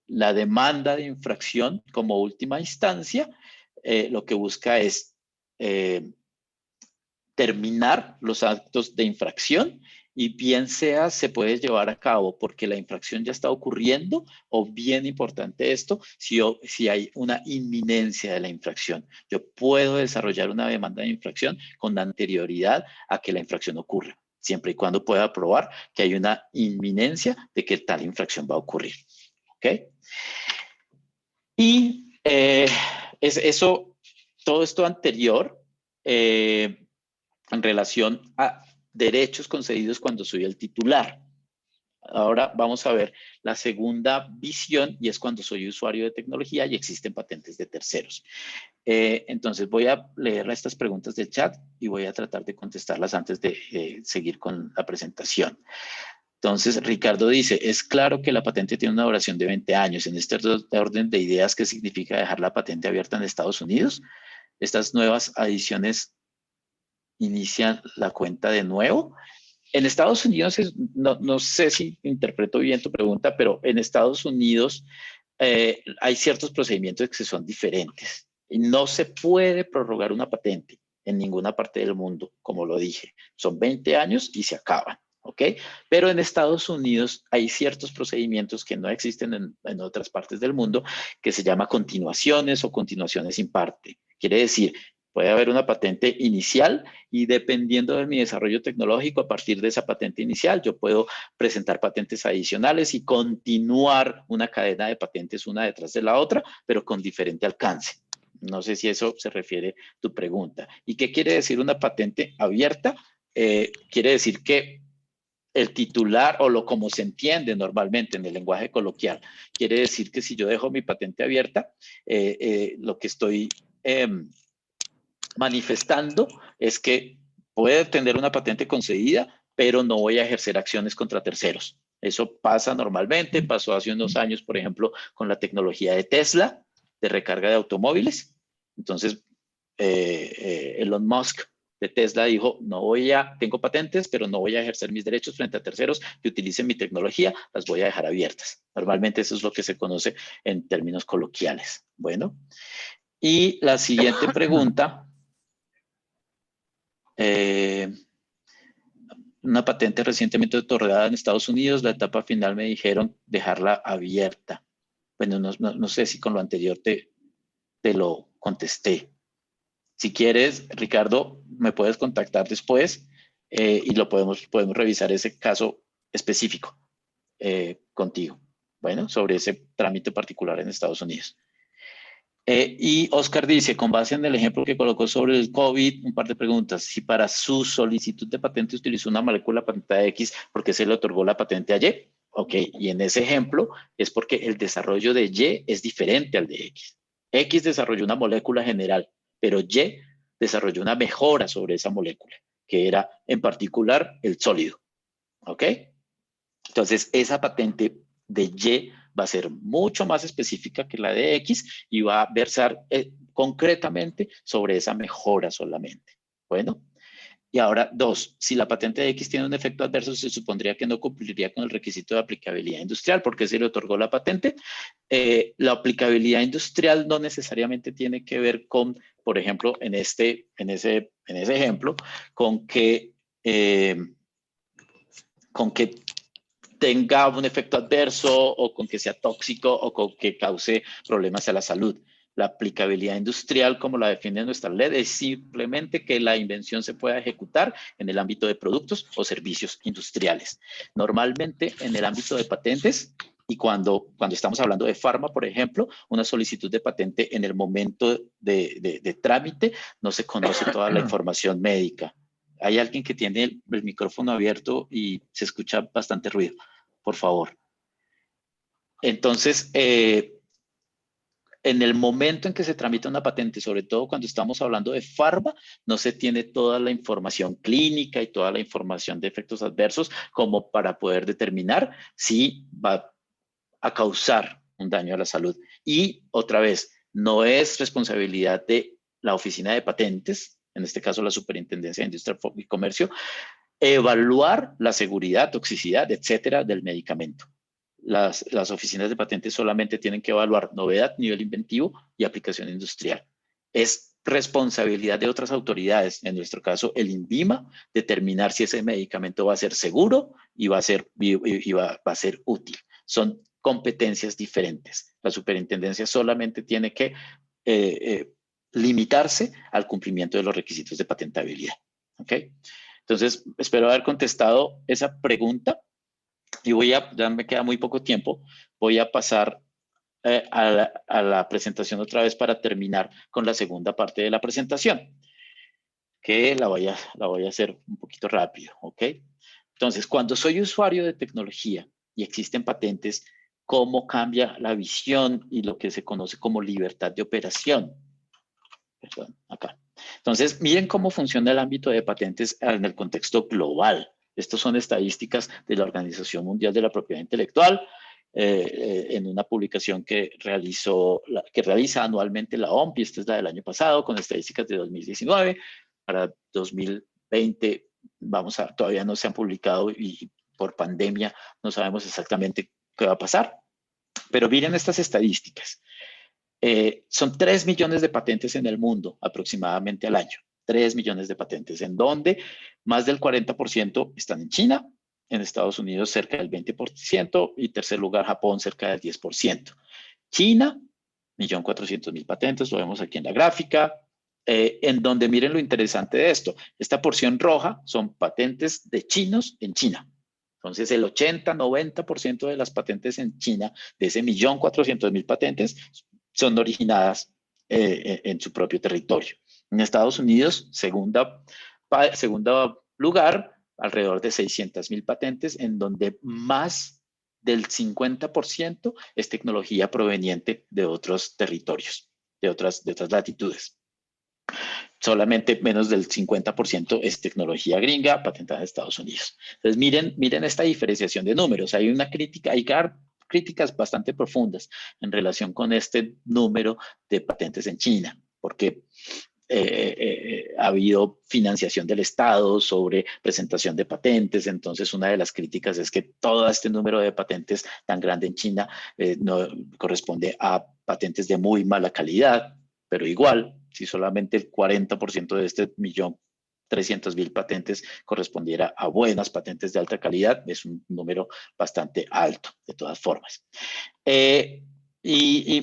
la demanda de infracción como última instancia, lo que busca es terminar los actos de infracción y bien sea se puede llevar a cabo porque la infracción ya está ocurriendo o bien importante esto, si hay una inminencia de la infracción. Yo puedo desarrollar una demanda de infracción con anterioridad a que la infracción ocurra, siempre y cuando pueda probar que hay una inminencia de que tal infracción va a ocurrir. ¿Ok? Y todo esto anterior en relación a derechos concedidos cuando soy el titular. Ahora vamos a ver la segunda visión y es cuando soy usuario de tecnología y existen patentes de terceros. Entonces voy a leer estas preguntas del chat y voy a tratar de contestarlas antes de seguir con la presentación. Entonces, Ricardo dice, es claro que la patente tiene una duración de 20 años. En este orden de ideas, ¿qué significa dejar la patente abierta en Estados Unidos? Estas nuevas adiciones inician la cuenta de nuevo. En Estados Unidos, no sé si interpreto bien tu pregunta, pero en Estados Unidos hay ciertos procedimientos que son diferentes. Y no se puede prorrogar una patente en ninguna parte del mundo, como lo dije. Son 20 años y se acaban. ¿ok? Pero en Estados Unidos hay ciertos procedimientos que no existen en otras partes del mundo, que se llama continuaciones o continuaciones in parte. Quiere decir, puede haber una patente inicial y dependiendo de mi desarrollo tecnológico, a partir de esa patente inicial, yo puedo presentar patentes adicionales y continuar una cadena de patentes una detrás de la otra, pero con diferente alcance. No sé si eso se refiere a tu pregunta. ¿Y qué quiere decir una patente abierta? Quiere decir que el titular o lo como se entiende normalmente en el lenguaje coloquial, quiere decir que si yo dejo mi patente abierta, lo que estoy manifestando es que puede tener una patente concedida, pero no voy a ejercer acciones contra terceros. Eso pasa normalmente, pasó hace unos años, por ejemplo, con la tecnología de Tesla, de recarga de automóviles. Entonces, Elon Musk de Tesla dijo, tengo patentes, pero no voy a ejercer mis derechos frente a terceros que utilicen mi tecnología, las voy a dejar abiertas. Normalmente eso es lo que se conoce en términos coloquiales. Bueno, y la siguiente pregunta, una patente recientemente otorgada en Estados Unidos, la etapa final me dijeron dejarla abierta. Bueno, no sé si con lo anterior te lo contesté. Si quieres, Ricardo, me puedes contactar después y podemos revisar ese caso específico contigo. Bueno, sobre ese trámite particular en Estados Unidos. Y Oscar dice, con base en el ejemplo que colocó sobre el COVID, un par de preguntas. Si para su solicitud de patente utilizó una molécula patentada X, ¿por qué se le otorgó la patente a Y? Ok, y en ese ejemplo es porque el desarrollo de Y es diferente al de X. X desarrolló una molécula general, pero Y desarrolló una mejora sobre esa molécula, que era en particular el sólido. ¿Ok? Entonces, esa patente de Y va a ser mucho más específica que la de X y va a versar concretamente sobre esa mejora solamente. Bueno, y ahora, 2, si la patente de X tiene un efecto adverso, se supondría que no cumpliría con el requisito de aplicabilidad industrial. ¿Por qué se le otorgó la patente? La aplicabilidad industrial no necesariamente tiene que ver con, por ejemplo, en ese ejemplo, con que tenga un efecto adverso o con que sea tóxico o con que cause problemas a la salud. La aplicabilidad industrial, como la define nuestra ley, es simplemente que la invención se pueda ejecutar en el ámbito de productos o servicios industriales. Normalmente en el ámbito de patentes y cuando estamos hablando de farma, por ejemplo, una solicitud de patente en el momento de trámite no se conoce toda la información médica. Hay alguien que tiene el micrófono abierto y se escucha bastante ruido, por favor. Entonces, en el momento en que se tramita una patente, sobre todo cuando estamos hablando de farma, no se tiene toda la información clínica y toda la información de efectos adversos como para poder determinar si va a causar un daño a la salud. Y otra vez, no es responsabilidad de la Oficina de Patentes, en este caso la Superintendencia de Industria y Comercio, evaluar la seguridad, toxicidad, etcétera, del medicamento. Las oficinas de patentes solamente tienen que evaluar novedad, nivel inventivo y aplicación industrial. Es responsabilidad de otras autoridades, en nuestro caso el INVIMA, determinar si ese medicamento va a ser seguro y va a ser útil. Son competencias diferentes. La superintendencia solamente tiene que limitarse al cumplimiento de los requisitos de patentabilidad. ¿Ok? Entonces, espero haber contestado esa pregunta y ya me queda muy poco tiempo, voy a pasar a la presentación otra vez para terminar con la segunda parte de la presentación, que la voy a hacer un poquito rápido, ¿ok? Entonces, cuando soy usuario de tecnología y existen patentes, ¿cómo cambia la visión y lo que se conoce como libertad de operación? Perdón, acá. Entonces, miren cómo funciona el ámbito de patentes en el contexto global. Estas son estadísticas de la Organización Mundial de la Propiedad Intelectual en una publicación que realiza anualmente la OMPI. Esta es la del año pasado con estadísticas de 2019. Para 2020 todavía no se han publicado y por pandemia no sabemos exactamente qué va a pasar. Pero miren estas estadísticas. Son 3 millones de patentes en el mundo aproximadamente al año. 3 millones de patentes, en donde más del 40% están en China en Estados Unidos cerca del 20% y tercer lugar Japón cerca del 10%. China, 1.400.000 patentes, lo vemos aquí en la gráfica, en donde miren lo interesante de esto. Esta porción roja son patentes de chinos en China. Entonces, el 80-90% de las patentes en China, de ese 1.400.000 patentes, son originadas en su propio territorio. En Estados Unidos, segundo lugar, alrededor de 600.000 patentes, en donde más del 50% es tecnología proveniente de otros territorios, de otras latitudes. Solamente menos del 50% es tecnología gringa patentada en Estados Unidos. Entonces, miren esta diferenciación de números. Hay una crítica, hay críticas bastante profundas en relación con este número de patentes en China, porque ha habido financiación del Estado sobre presentación de patentes. Entonces, una de las críticas es que todo este número de patentes tan grande en China no corresponde a patentes de muy mala calidad, pero igual, si solamente el 40% de este 1.300.000 patentes correspondiera a buenas patentes de alta calidad, es un número bastante alto, de todas formas. Y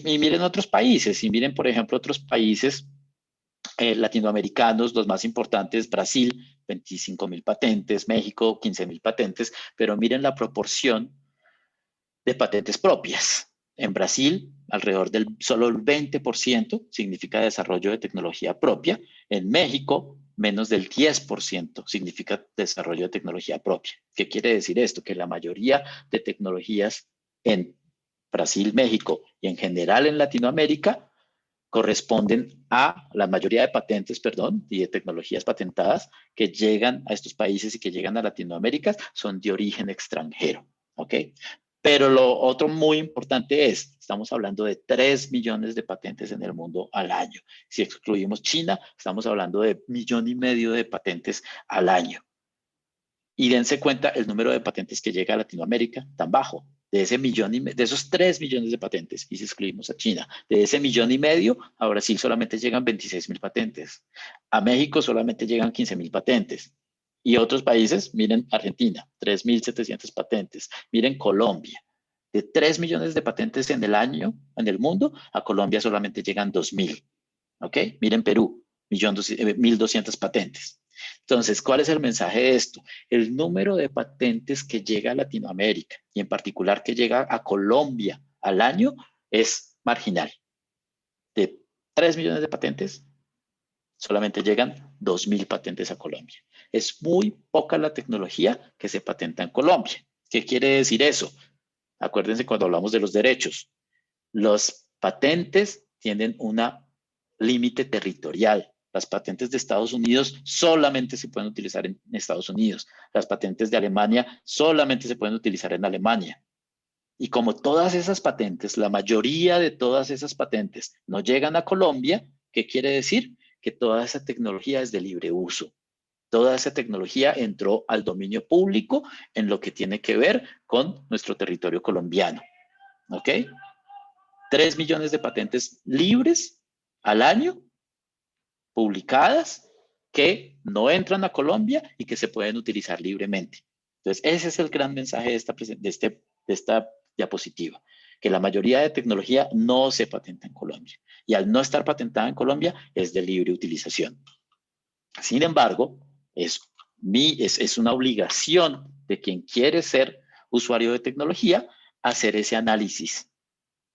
miren otros países, y miren, por ejemplo, otros países latinoamericanos, los más importantes, Brasil, 25.000 patentes, México, 15.000 patentes, pero miren la proporción de patentes propias. En Brasil, alrededor del solo el 20% significa desarrollo de tecnología propia. En México, menos del 10% significa desarrollo de tecnología propia. ¿Qué quiere decir esto? Que la mayoría de tecnologías en Brasil, México y en general en Latinoamérica corresponden a la mayoría de patentes, y de tecnologías patentadas que llegan a estos países y que llegan a Latinoamérica son de origen extranjero, ¿ok? Pero lo otro muy importante es, estamos hablando de 3 millones de patentes en el mundo al año. Si excluimos China, estamos hablando de 1,5 millones de patentes al año. Y dense cuenta el número de patentes que llega a Latinoamérica tan bajo. De esos 3 millones de patentes, y si excluimos a China, de ese 1,5 millones, a Brasil solamente llegan 26.000 patentes. A México solamente llegan 15.000 patentes. Y otros países, miren Argentina, 3.700 patentes. Miren Colombia. De 3 millones de patentes en el año, en el mundo, a Colombia solamente llegan 2.000. ¿Ok? Miren Perú, 1.200 patentes. Entonces, ¿cuál es el mensaje de esto? El número de patentes que llega a Latinoamérica y en particular que llega a Colombia al año es marginal. De 3 millones de patentes, solamente llegan 2.000 patentes a Colombia. Es muy poca la tecnología que se patenta en Colombia. ¿Qué quiere decir eso? Acuérdense cuando hablamos de los derechos. Los patentes tienen un límite territorial. Las patentes de Estados Unidos solamente se pueden utilizar en Estados Unidos. Las patentes de Alemania solamente se pueden utilizar en Alemania. Y como todas esas patentes, la mayoría de todas esas patentes no llegan a Colombia, ¿qué quiere decir? Que toda esa tecnología es de libre uso. Toda esa tecnología entró al dominio público en lo que tiene que ver con nuestro territorio colombiano. ¿Ok? 3 millones de patentes libres al año, publicadas, que no entran a Colombia y que se pueden utilizar libremente. Entonces, ese es el gran mensaje de esta diapositiva, que la mayoría de tecnología no se patenta en Colombia. Y al no estar patentada en Colombia, es de libre utilización. Sin embargo, es una obligación de quien quiere ser usuario de tecnología hacer ese análisis.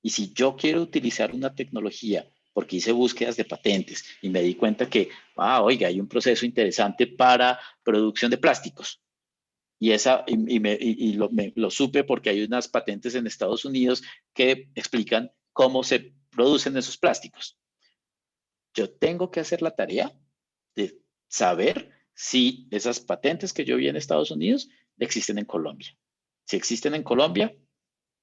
Y si yo quiero utilizar una tecnología, porque hice búsquedas de patentes y me di cuenta que, oiga, hay un proceso interesante para producción de plásticos. Y lo supe porque hay unas patentes en Estados Unidos que explican cómo se producen esos plásticos. Yo tengo que hacer la tarea de saber si esas patentes que yo vi en Estados Unidos existen en Colombia. Si existen en Colombia,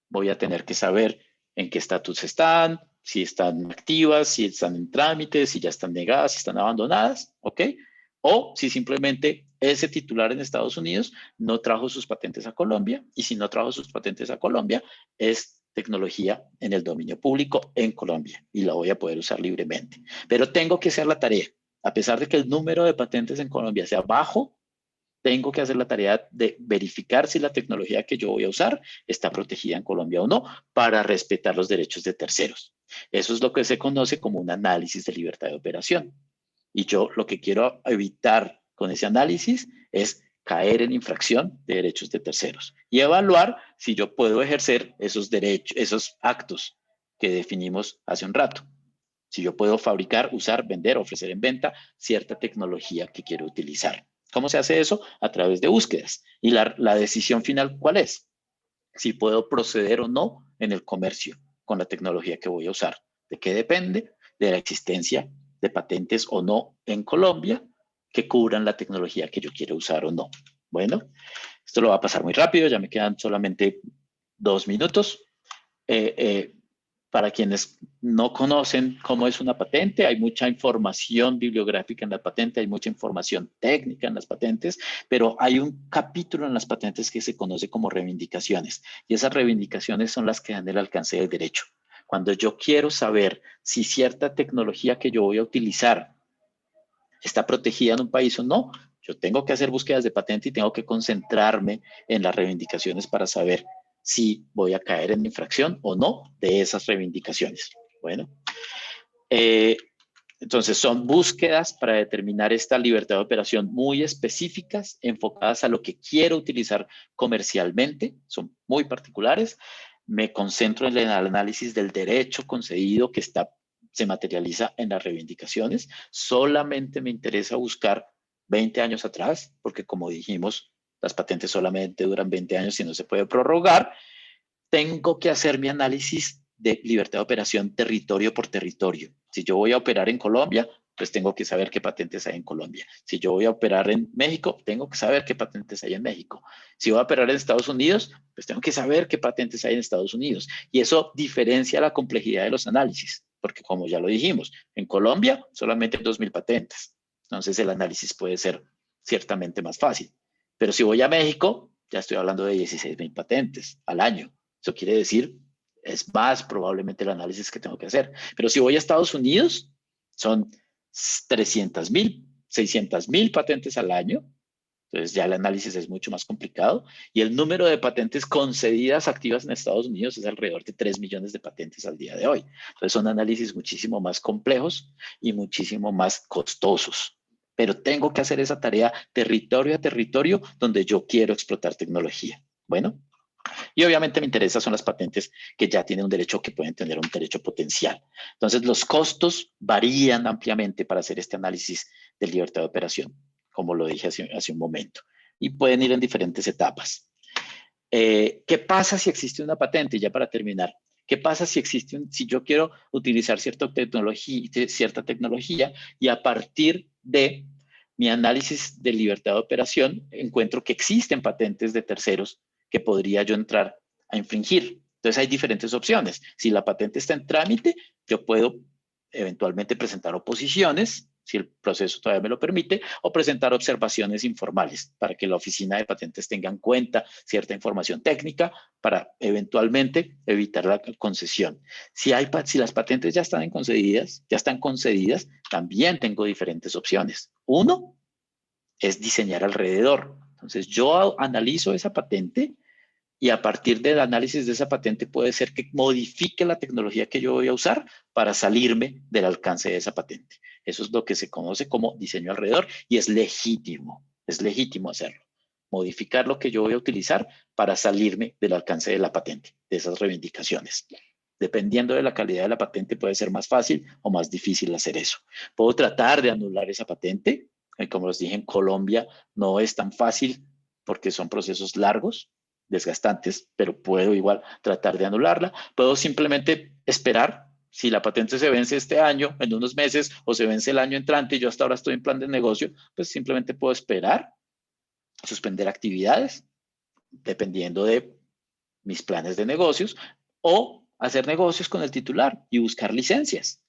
voy a tener que saber en qué estatus están, si están activas, si están en trámite, si ya están negadas, si están abandonadas, ¿ok? O si simplemente ese titular en Estados Unidos no trajo sus patentes a Colombia, y si no trajo sus patentes a Colombia, es tecnología en el dominio público en Colombia y la voy a poder usar libremente. Pero tengo que hacer la tarea. A pesar de que el número de patentes en Colombia sea bajo, tengo que hacer la tarea de verificar si la tecnología que yo voy a usar está protegida en Colombia o no, para respetar los derechos de terceros. Eso es lo que se conoce como un análisis de libertad de operación. Y yo lo que quiero evitar con ese análisis es caer en infracción de derechos de terceros y evaluar si yo puedo ejercer esos derechos, esos actos que definimos hace un rato. Si yo puedo fabricar, usar, vender, ofrecer en venta cierta tecnología que quiero utilizar. ¿Cómo se hace eso? A través de búsquedas. Y la decisión final, ¿cuál es? Si puedo proceder o no en el comercio con la tecnología que voy a usar. ¿De qué depende? De la existencia de patentes o no en Colombia que cubran la tecnología que yo quiero usar o no. Bueno, esto lo va a pasar muy rápido, ya me quedan solamente 2 minutos. Para quienes no conocen cómo es una patente, hay mucha información bibliográfica en la patente, hay mucha información técnica en las patentes, pero hay un capítulo en las patentes que se conoce como reivindicaciones, y esas reivindicaciones son las que dan el alcance del derecho. Cuando yo quiero saber si cierta tecnología que yo voy a utilizar está protegida en un país o no, yo tengo que hacer búsquedas de patente y tengo que concentrarme en las reivindicaciones para saber si voy a caer en infracción o no de esas reivindicaciones. Bueno, entonces son búsquedas para determinar esta libertad de operación muy específicas, enfocadas a lo que quiero utilizar comercialmente, son muy particulares. Me concentro en el análisis del derecho concedido que se materializa en las reivindicaciones. Solamente me interesa buscar 20 años atrás, porque como dijimos, las patentes solamente duran 20 años y no se puede prorrogar. Tengo que hacer mi análisis de libertad de operación territorio por territorio. Si yo voy a operar en Colombia, pues tengo que saber qué patentes hay en Colombia. Si yo voy a operar en México, tengo que saber qué patentes hay en México. Si voy a operar en Estados Unidos, pues tengo que saber qué patentes hay en Estados Unidos. Y eso diferencia la complejidad de los análisis, porque como ya lo dijimos, en Colombia solamente hay 2.000 patentes. Entonces el análisis puede ser ciertamente más fácil. Pero si voy a México, ya estoy hablando de 16.000 patentes al año. Eso quiere decir, es más probablemente el análisis que tengo que hacer. Pero si voy a Estados Unidos, son 300.000, 600.000 patentes al año. Entonces ya el análisis es mucho más complicado. Y el número de patentes concedidas activas en Estados Unidos es alrededor de 3 millones de patentes al día de hoy. Entonces son análisis muchísimo más complejos y muchísimo más costosos. Pero tengo que hacer esa tarea territorio a territorio donde yo quiero explotar tecnología. Bueno, y obviamente me interesa son las patentes que ya tienen un derecho, que pueden tener un derecho potencial. Entonces los costos varían ampliamente para hacer este análisis de libertad de operación, como lo dije hace un momento, y pueden ir en diferentes etapas. ¿Qué pasa si existe una patente? Ya para terminar, ¿qué pasa si si yo quiero utilizar cierta tecnología y a partir de mi análisis de libertad de operación encuentro que existen patentes de terceros que podría yo entrar a infringir? Entonces hay diferentes opciones. Si la patente está en trámite, yo puedo eventualmente presentar oposiciones, si el proceso todavía me lo permite, o presentar observaciones informales para que la oficina de patentes tenga en cuenta cierta información técnica para eventualmente evitar la concesión. Si las patentes ya están concedidas, también tengo diferentes opciones. Uno es diseñar alrededor. Entonces yo analizo esa patente y a partir del análisis de esa patente puede ser que modifique la tecnología que yo voy a usar para salirme del alcance de esa patente. Eso es lo que se conoce como diseño alrededor y es legítimo hacerlo. Modificar lo que yo voy a utilizar para salirme del alcance de la patente, de esas reivindicaciones. Dependiendo de la calidad de la patente puede ser más fácil o más difícil hacer eso. Puedo tratar de anular esa patente. Como les dije, en Colombia no es tan fácil porque son procesos largos, desgastantes, pero puedo igual tratar de anularla. Puedo simplemente esperar. Si la patente se vence este año, en unos meses, o se vence el año entrante y yo hasta ahora estoy en plan de negocio, pues simplemente puedo esperar, suspender actividades, dependiendo de mis planes de negocios, o hacer negocios con el titular y buscar licencias.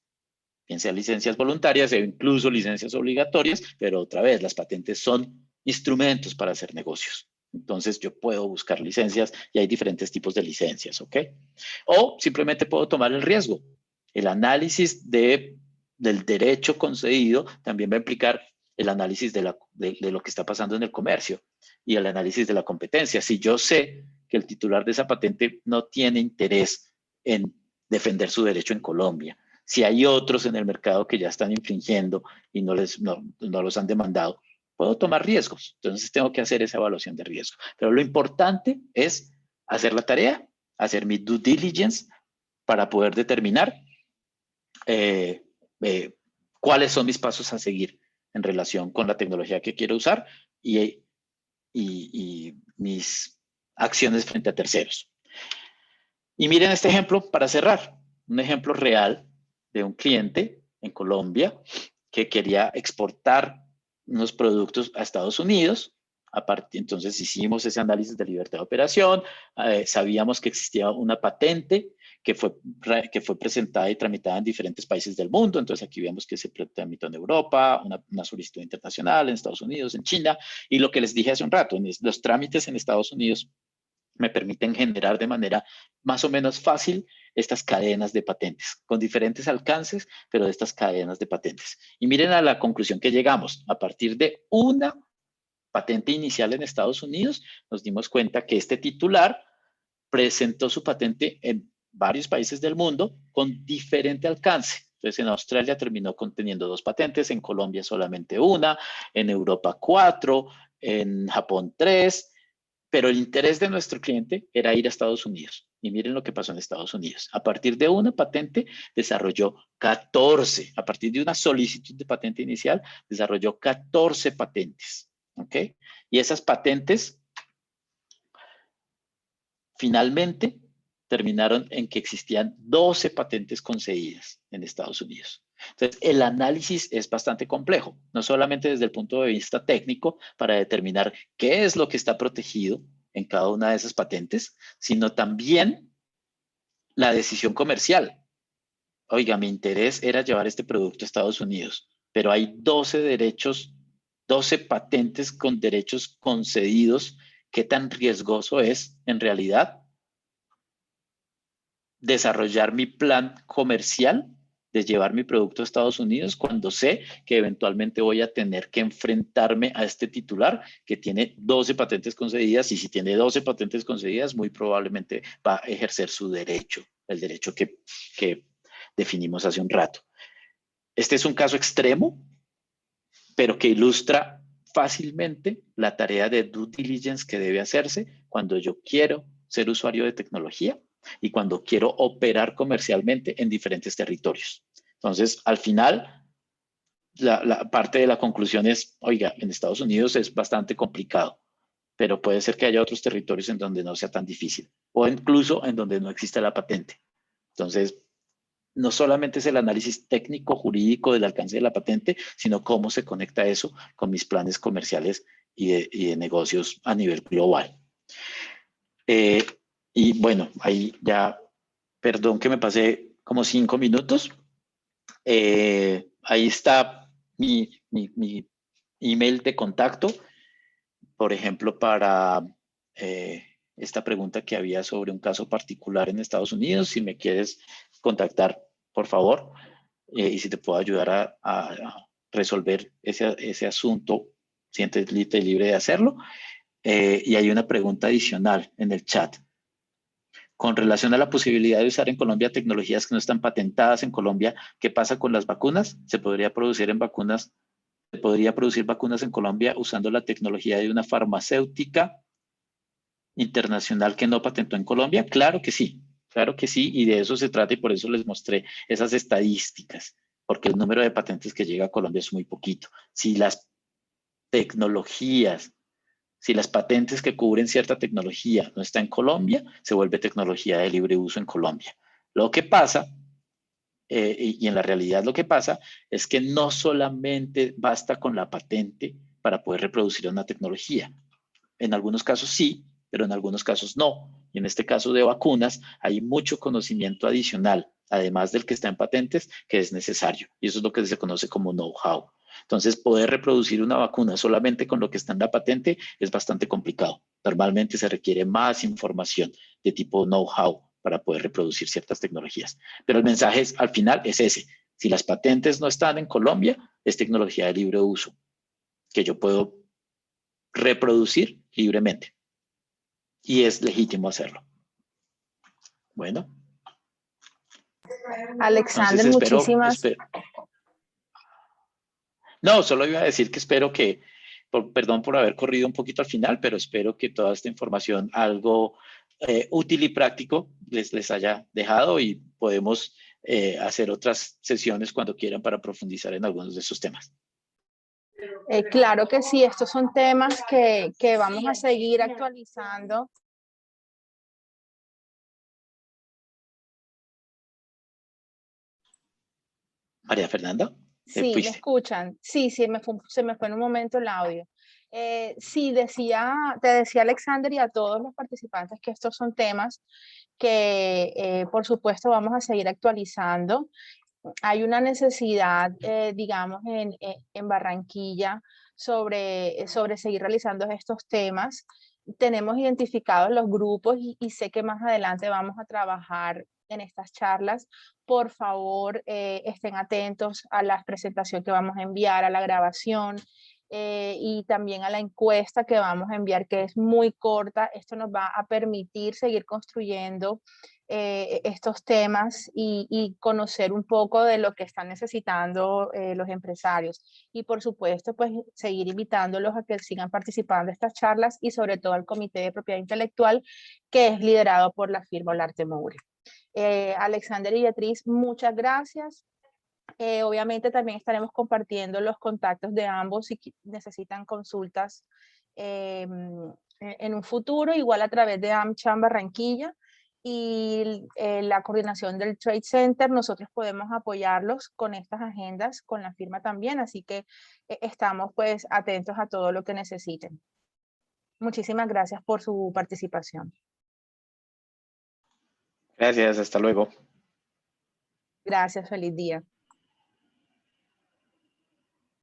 Bien sean licencias voluntarias o incluso licencias obligatorias, pero otra vez, las patentes son instrumentos para hacer negocios. Entonces yo puedo buscar licencias y hay diferentes tipos de licencias, ¿ok? O simplemente puedo tomar el riesgo. El análisis del derecho concedido también va a implicar el análisis de lo que está pasando en el comercio y el análisis de la competencia. Si yo sé que el titular de esa patente no tiene interés en defender su derecho en Colombia, si hay otros en el mercado que ya están infringiendo y no los han demandado, puedo tomar riesgos. Entonces tengo que hacer esa evaluación de riesgo. Pero lo importante es hacer la tarea, hacer mi due diligence para poder determinar cuáles son mis pasos a seguir en relación con la tecnología que quiero usar y mis acciones frente a terceros. Y miren este ejemplo para cerrar, un ejemplo real de un cliente en Colombia que quería exportar unos productos a Estados Unidos. Entonces hicimos ese análisis de libertad de operación, sabíamos que existía una patente que fue presentada y tramitada en diferentes países del mundo. Entonces aquí vemos que se tramitó en Europa, una solicitud internacional en Estados Unidos, en China, y lo que les dije hace un rato, los trámites en Estados Unidos me permiten generar de manera más o menos fácil estas cadenas de patentes, con diferentes alcances, pero de estas cadenas de patentes. Y miren a la conclusión que llegamos. A partir de una patente inicial en Estados Unidos, nos dimos cuenta que este titular presentó su patente en varios países del mundo con diferente alcance. Entonces, en Australia terminó teniendo 2 patentes, en Colombia solamente una, en Europa 4, en Japón 3, pero el interés de nuestro cliente era ir a Estados Unidos. Y miren lo que pasó en Estados Unidos. A partir de una patente, desarrolló 14. A partir de una solicitud de patente inicial, desarrolló 14 patentes. ¿Ok? Y esas patentes finalmente terminaron en que existían 12 patentes concedidas en Estados Unidos. Entonces, el análisis es bastante complejo, no solamente desde el punto de vista técnico para determinar qué es lo que está protegido en cada una de esas patentes, sino también la decisión comercial. Oiga, mi interés era llevar este producto a Estados Unidos, pero hay 12 patentes con derechos concedidos. ¿Qué tan riesgoso es en realidad desarrollar mi plan comercial de llevar mi producto a Estados Unidos cuando sé que eventualmente voy a tener que enfrentarme a este titular que tiene 12 patentes concedidas? Y si tiene 12 patentes concedidas, muy probablemente va a ejercer su derecho, el derecho que definimos hace un rato. Este es un caso extremo, pero que ilustra fácilmente la tarea de due diligence que debe hacerse cuando yo quiero ser usuario de tecnología y cuando quiero operar comercialmente en diferentes territorios. Entonces, al final, la parte de la conclusión es, oiga, en Estados Unidos es bastante complicado, pero puede ser que haya otros territorios en donde no sea tan difícil, o incluso en donde no exista la patente. Entonces, no solamente es el análisis técnico jurídico del alcance de la patente, sino cómo se conecta eso con mis planes comerciales y de negocios a nivel global. Y bueno, ahí ya, perdón que me pasé como 5 minutos. Ahí está mi email de contacto, por ejemplo, para esta pregunta que había sobre un caso particular en Estados Unidos. Si me quieres contactar, por favor, y si te puedo ayudar a resolver ese asunto, siéntete libre de hacerlo. Y hay una pregunta adicional en el chat. Con relación a la posibilidad de usar en Colombia tecnologías que no están patentadas en Colombia, ¿qué pasa con las vacunas? ¿Se podría producir vacunas en Colombia usando la tecnología de una farmacéutica internacional que no patentó en Colombia? Claro que sí, y de eso se trata, y por eso les mostré esas estadísticas, porque el número de patentes que llega a Colombia es muy poquito. Si las patentes que cubren cierta tecnología no está en Colombia, se vuelve tecnología de libre uso en Colombia. Lo que pasa, y en la realidad lo que pasa, es que no solamente basta con la patente para poder reproducir una tecnología. En algunos casos sí, pero en algunos casos no. Y en este caso de vacunas hay mucho conocimiento adicional, además del que está en patentes, que es necesario. Y eso es lo que se conoce como know-how. Entonces, poder reproducir una vacuna solamente con lo que está en la patente es bastante complicado. Normalmente se requiere más información de tipo know-how para poder reproducir ciertas tecnologías. Pero el mensaje al final es ese. Si las patentes no están en Colombia, es tecnología de libre uso. que yo puedo reproducir libremente. Y es legítimo hacerlo. Bueno. Alexander, Entonces muchísimas. No, solo iba a decir que espero que, perdón por haber corrido un poquito al final, pero espero que toda esta información, algo útil y práctico, les haya dejado y podemos hacer otras sesiones cuando quieran para profundizar en algunos de esos temas. Claro que sí, estos son temas que vamos a seguir actualizando. María Fernanda. Sí, ¿me escuchan? Sí, se me fue en un momento el audio. Sí, te decía Alexander y a todos los participantes que estos son temas que por supuesto vamos a seguir actualizando. Hay una necesidad, digamos, en Barranquilla sobre seguir realizando estos temas. Tenemos identificados los grupos y sé que más adelante vamos a trabajar en estas charlas. Por favor, estén atentos a la presentación que vamos a enviar, a la grabación y también a la encuesta que vamos a enviar, que es muy corta. Esto nos va a permitir seguir construyendo estos temas y conocer un poco de lo que están necesitando los empresarios. Y por supuesto, pues seguir invitándolos a que sigan participando en estas charlas y sobre todo al Comité de Propiedad Intelectual, que es liderado por la firma Olarte Moure. Alexander y Beatriz, muchas gracias. Obviamente también estaremos compartiendo los contactos de ambos si necesitan consultas en un futuro, igual a través de AmCham Barranquilla y la coordinación del Trade Center. Nosotros podemos apoyarlos con estas agendas, con la firma también, así que estamos pues atentos a todo lo que necesiten. Muchísimas gracias por su participación. Gracias, hasta luego. Gracias, feliz día.